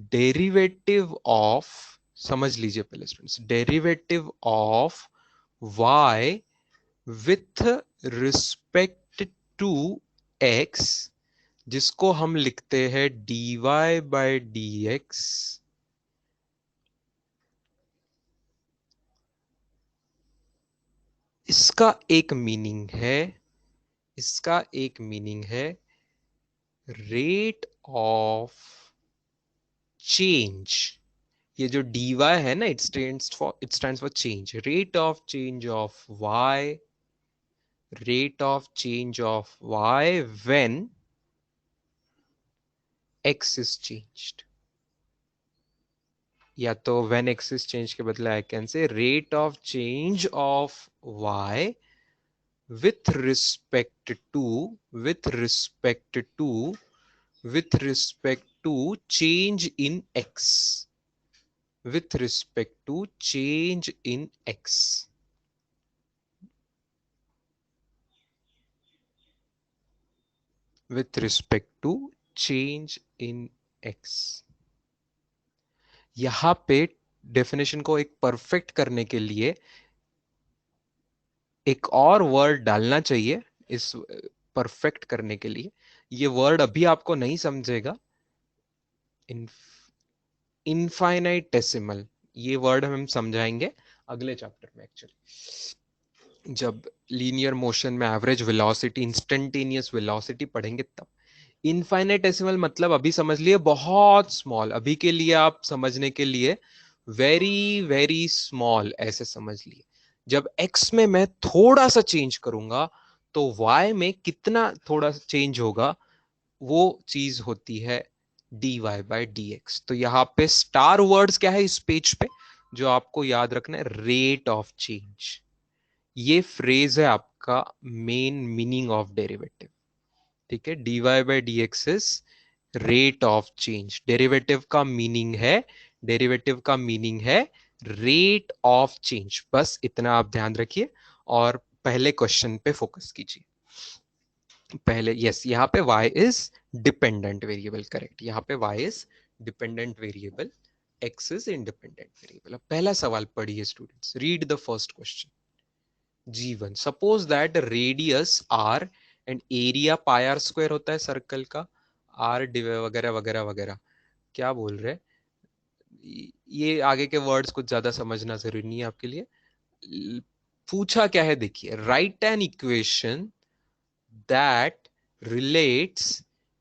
डेरिवेटिव ऑफ, समझ लीजिए पहले students, derivative of y with respect to x, जिसको हम लिखते हैं dy बाय dx, इसका एक मीनिंग है, इसका एक मीनिंग है रेट ऑफ चेंज। ये जो dy है ना, it stands for change, rate of change of y, rate of change of y when x is changed, या तो व्हेन x इज चेंज के बदले I can say rate of change of y with respect to with respect to with respect to change in x। with respect to change in x. With respect to change in x. यहां पे definition को एक perfect करने के लिए एक और word डालना चाहिए इस परफेक्ट करने के लिए। ये वर्ड अभी आपको नहीं समझेगा। इनफाइनाइटेसिमल, ये वर्ड हम समझाएंगे अगले चैप्टर में एक्चुअली, जब लीनियर मोशन में एवरेज वेलोसिटी, इंस्टेंटेनियस वेलोसिटी पढ़ेंगे तब। इनफाइनाइटेसिमल मतलब अभी समझ लिए बहुत स्मॉल, अभी के लिए आप समझने के लिए वेरी वेरी स्मॉल ऐसे समझ लिए। जब x में मैं थोड़ा सा चेंज करूंगा तो y में कितना थोड़ा चेंज होगा, वो चीज होती है dy/dx। तो यहाँ पे स्टार वर्ड्स क्या है इस पेज पे जो आपको याद रखना है, रेट ऑफ चेंज। ये फ्रेज है आपका मेन मीनिंग ऑफ डेरिवेटिव। ठीक है, dy/dx is rate of change. Derivative का मीनिंग है रेट ऑफ चेंज। बस इतना आप ध्यान रखिए और पहले क्वेश्चन पे फोकस कीजिए। पहले यस, यहाँ पे y is dependent variable, correct. यहाँ पे y is dependent variable, x is independent variable. अब पहला सवाल पढ़िए students, read the first question. G1, suppose that radius r and area pi r square होता है सर्कल का, r वगैरह वगैरह वगैरह। क्या बोल रहे, ये आगे के वर्ड्स कुछ ज्यादा समझना जरूरी नहीं है आपके लिए। पूछा क्या है देखिए, right an equation that relates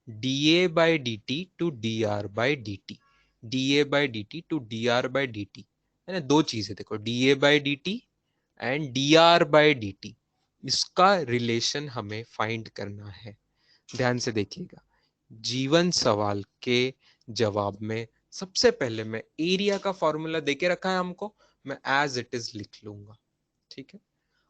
dA by dt to dr by dt, dA by dt to dr by dt, है ना। दो चीजें देखो, dA by dt and dr by dt, इसका रिलेशन हमें फाइंड करना है। ध्यान से देखिएगा, जीवन सवाल के जवाब में सबसे पहले मैं एरिया का फॉर्मूला देके रखा है हमको, मैं एज इट इज लिख लूंगा। ठीक है,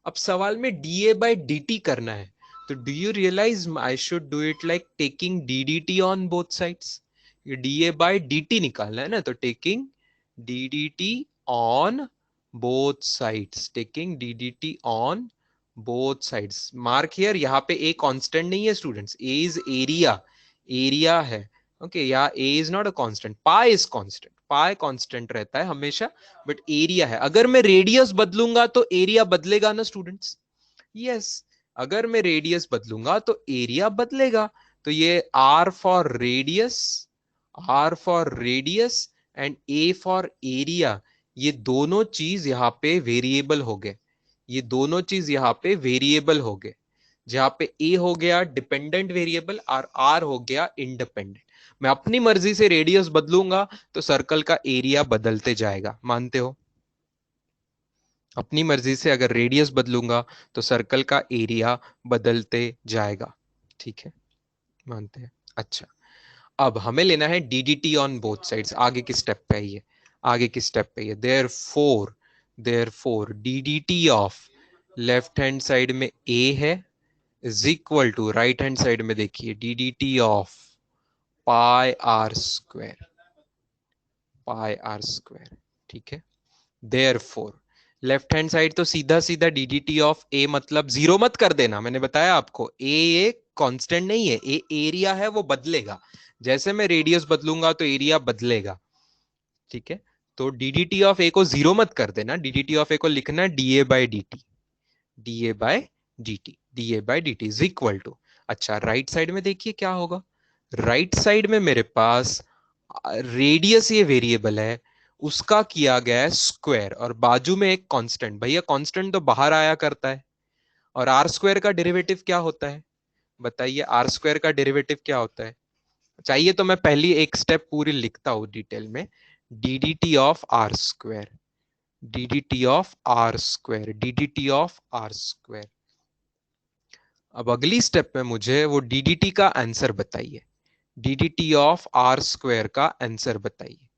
अब सवाल में dA by dt करना है, तो do you realize I should do it like taking ddt on both sides. ये dA by dt निकालना है ना, तो taking ddt on both sides, taking ddt on both sides. Mark here, यहाँ पे a कांस्टेंट नहीं है स्टूडेंट्स, a इज एरिया, एरिया है। ओके, यहाँ a is not a constant, pi is constant, pi constant रहता है हमेशा, बट एरिया है। अगर मैं रेडियस बदलूंगा तो एरिया बदलेगा ना स्टूडेंट्स। यस, अगर मैं रेडियस बदलूंगा तो एरिया बदलेगा। तो ये R for radius, R for radius and A for area, ये दोनों चीज यहाँ पे वेरिएबल हो गए। ये दोनों चीज यहाँ पे वेरिएबल हो गए, जहां पे A हो गया डिपेंडेंट वेरिएबल और R हो गया इंडिपेंडेंट। मैं अपनी मर्जी से रेडियस बदलूंगा तो सर्कल का एरिया बदलते जाएगा, मानते हो। अपनी मर्जी से अगर रेडियस बदलूंगा तो सर्कल का एरिया बदलते जाएगा। ठीक है, मानते हैं। अच्छा, अब हमें लेना है डीडीटी ऑन बोथ साइड्स। आगे की स्टेप पे है, आगे की स्टेप पे है। Therefore d d t of left hand side में a है is equal to right hand side में देखिए d d t of pi r square, pi r square. ठीक है, देयरफॉर लेफ्ट हैंड साइड तो सीधा सीधा डीडीटी ऑफ ए, मतलब जीरो मत कर देना, मैंने बताया आपको ए कांस्टेंट नहीं है, ए एरिया है, वो बदलेगा। जैसे मैं रेडियस बदलूंगा तो एरिया बदलेगा। ठीक है, तो डीडीटी ऑफ ए को जीरो मत कर देना, डीडीटी ऑफ ए को लिखना d a by d d a by d d a by d is equal to. अच्छा, राइट साइड में देखिए क्या होगा। राइट साइड में मेरे पास रेडियस ये वेरिएबल है, उसका किया गया है स्क्वायर, और बाजू में एक कांस्टेंट। भैया कांस्टेंट तो बाहर आया करता है, और आर स्क्वायर का डेरिवेटिव क्या होता है बताइए, आर स्क्वायर का डेरिवेटिव क्या होता है। चाहिए तो मैं पहली एक स्टेप पूरी लिखता हूं डिटेल में, d d t of r square, d d t of r square, d d t of r square. अब अगली स्टेप में मुझे वो डीडीटी का आंसर बताइए, डीडीटी ऑफ आर स्क्वायर का आंसर बताइए,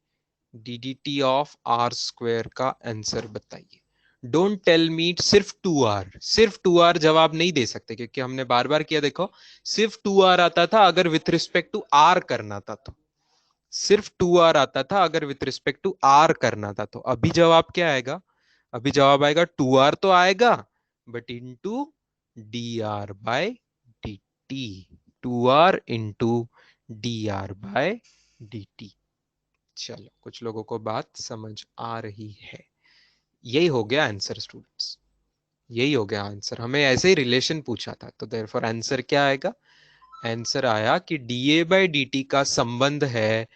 डीडीटी ऑफ आर स्क्वायर का आंसर बताइए। डोंट टेल मी सिर्फ 2r, सिर्फ 2r जवाब नहीं दे सकते, क्योंकि हमने बार बार किया देखो, सिर्फ 2r आता था अगर विथ रिस्पेक्ट टू r करना था तो, सिर्फ 2r आता था अगर विथ रिस्पेक्ट टू r करना था। तो अभी जवाब क्या आएगा? अभी जवाब आएगा 2r तो आएगा, but into d r by d t. 2r into d r by d t. चलो, कुछ लोगों को बात समझ आ रही है। यही हो गया आंसर स्टूडेंट्स, यही हो गया आंसर। हमें ऐसे ही रिलेशन पूछा था, तो देयरफॉर आंसर क्या आएगा? आंसर आया कि डीए बाय डी का संबंध है,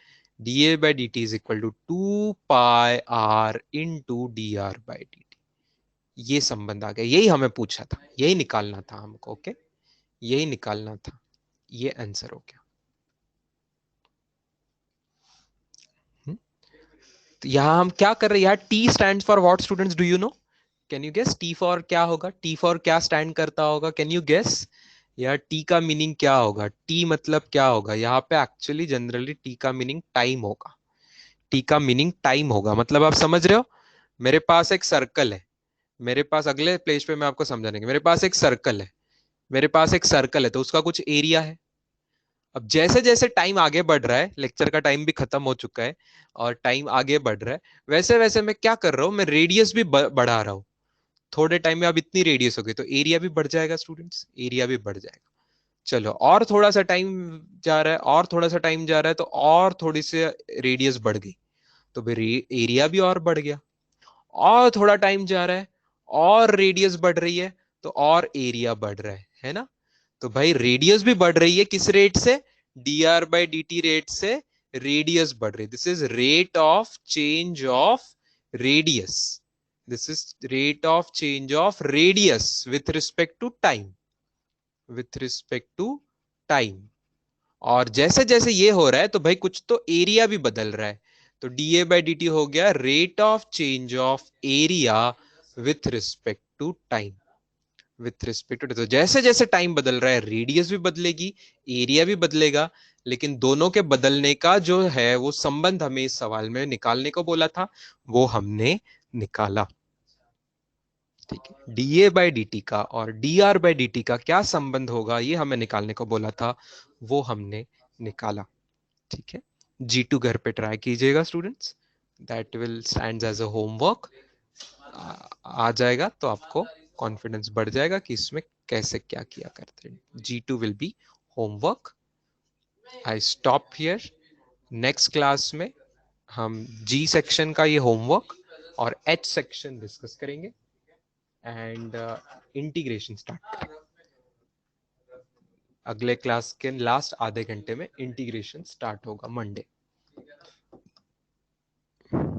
d a by d t is equal to 2πr into d r by d t. ये संबंध आ गया, यही हमें पूछा था, यही निकालना था हमको। ओके, यही निकालना था, ये आंसर हो गया। तो यहां हम क्या कर रहे हैं यार? T stand for what students, do you know? Can you guess t for क्या होगा? टी फॉर क्या स्टैंड करता होगा? कैन यू गेस यार? टी का मीनिंग क्या होगा? टी मतलब क्या होगा यहाँ पे? एक्चुअली जनरली टी का मीनिंग टाइम होगा। टी का मीनिंग टाइम होगा, मतलब आप समझ रहे हो? मेरे पास एक सर्कल है, मेरे पास अगले पेज पे मैं आपको समझाने, मेरे पास एक सर्कल है, मेरे पास एक सर्कल है, तो उसका कुछ एरिया है। अब जैसे जैसे टाइम आगे बढ़ रहा है, लेक्चर का टाइम भी खत्म हो चुका है और टाइम आगे बढ़ रहा है, वैसे वैसे मैं क्या कर रहा हूं? मैं रेडियस भी बढ़ा रहा हूं। थोड़े टाइम में अब इतनी रेडियस हो गई, तो एरिया भी बढ़ जाएगा स्टूडेंट्स, एरिया भी बढ़ जाएगा। चलो, और थोड़ा सा टाइम जा रहा है, और थोड़ा सा टाइम जा रहा है, तो और थोड़ी सी रेडियस बढ़ गई, तो फिर एरिया भी और बढ़ गया। और थोड़ा टाइम जा रहा है, और रेडियस बढ़ रही है, तो और एरिया बढ़ रहा है ना? तो भाई रेडियस भी बढ़ रही है, किस रेट से? D r by d t rate से रेडियस बढ़ रही है। This is rate of change of radius, this is rate of change of radius with respect to time, with respect to time. और जैसे जैसे ये हो रहा है, तो भाई कुछ तो एरिया भी बदल रहा है। तो d a by d t हो गया rate of change of area with respect to time, with respect to. तो जैसे जैसे टाइम बदल रहा है, रेडियस भी बदलेगी, एरिया भी बदलेगा, लेकिन दोनों के बदलने का जो है वो संबंध हमें इस सवाल में निकालने को बोला था, वो हमने निकाला। ठीक है, डीए बाय डी का और डी आर बाय डी का क्या संबंध होगा, ये हमें निकालने को बोला था, वो हमने निकाला। ठीक है, G2 घर पे ट्राई कीजिएगा students, that will stand as a homework. आ जाएगा तो आपको कॉन्फिडेंस बढ़ जाएगा कि इसमें कैसे क्या किया करते हैं। G2 will be homework. I stop here. Next class में हम G सेक्शन का ये होमवर्क और H सेक्शन डिस्कस करेंगे एंड इंटीग्रेशन स्टार्ट करेंगे। अगले क्लास के लास्ट आधे घंटे में इंटीग्रेशन स्टार्ट होगा Monday.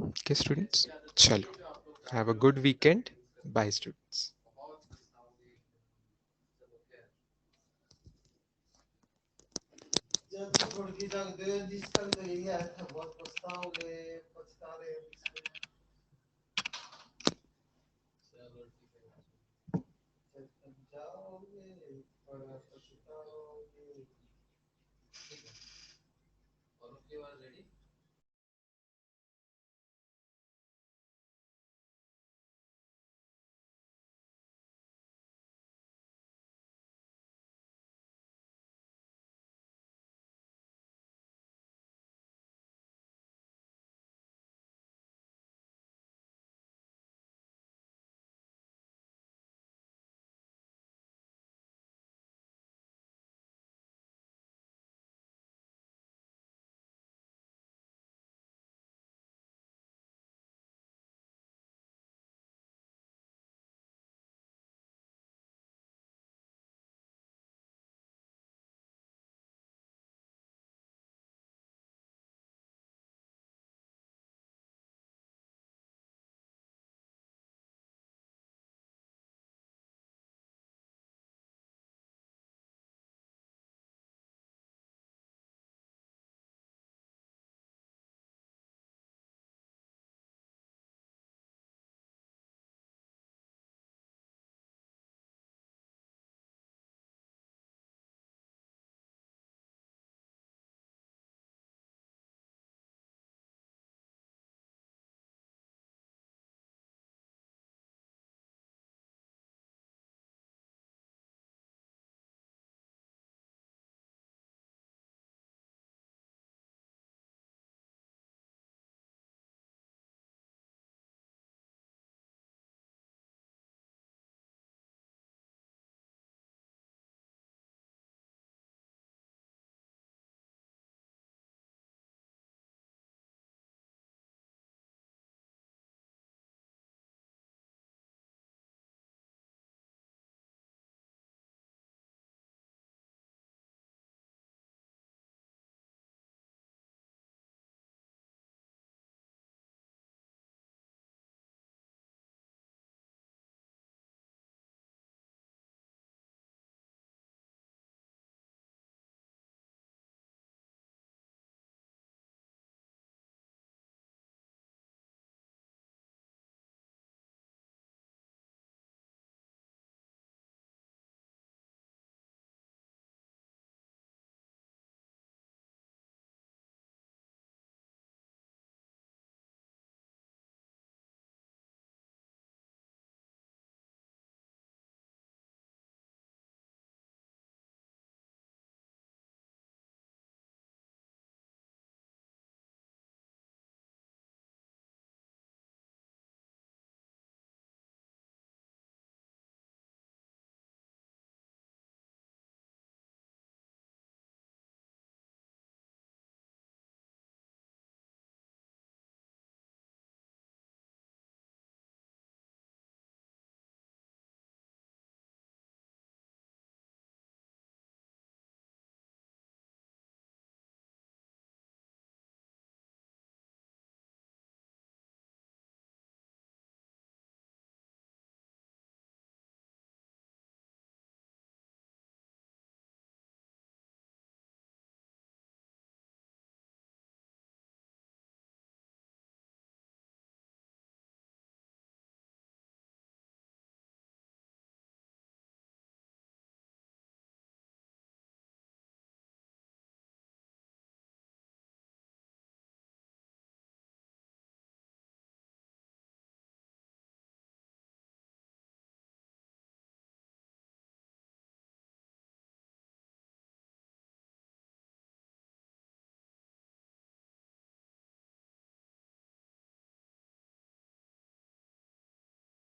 Okay, students. Chalo. Have a good weekend. Bye, students.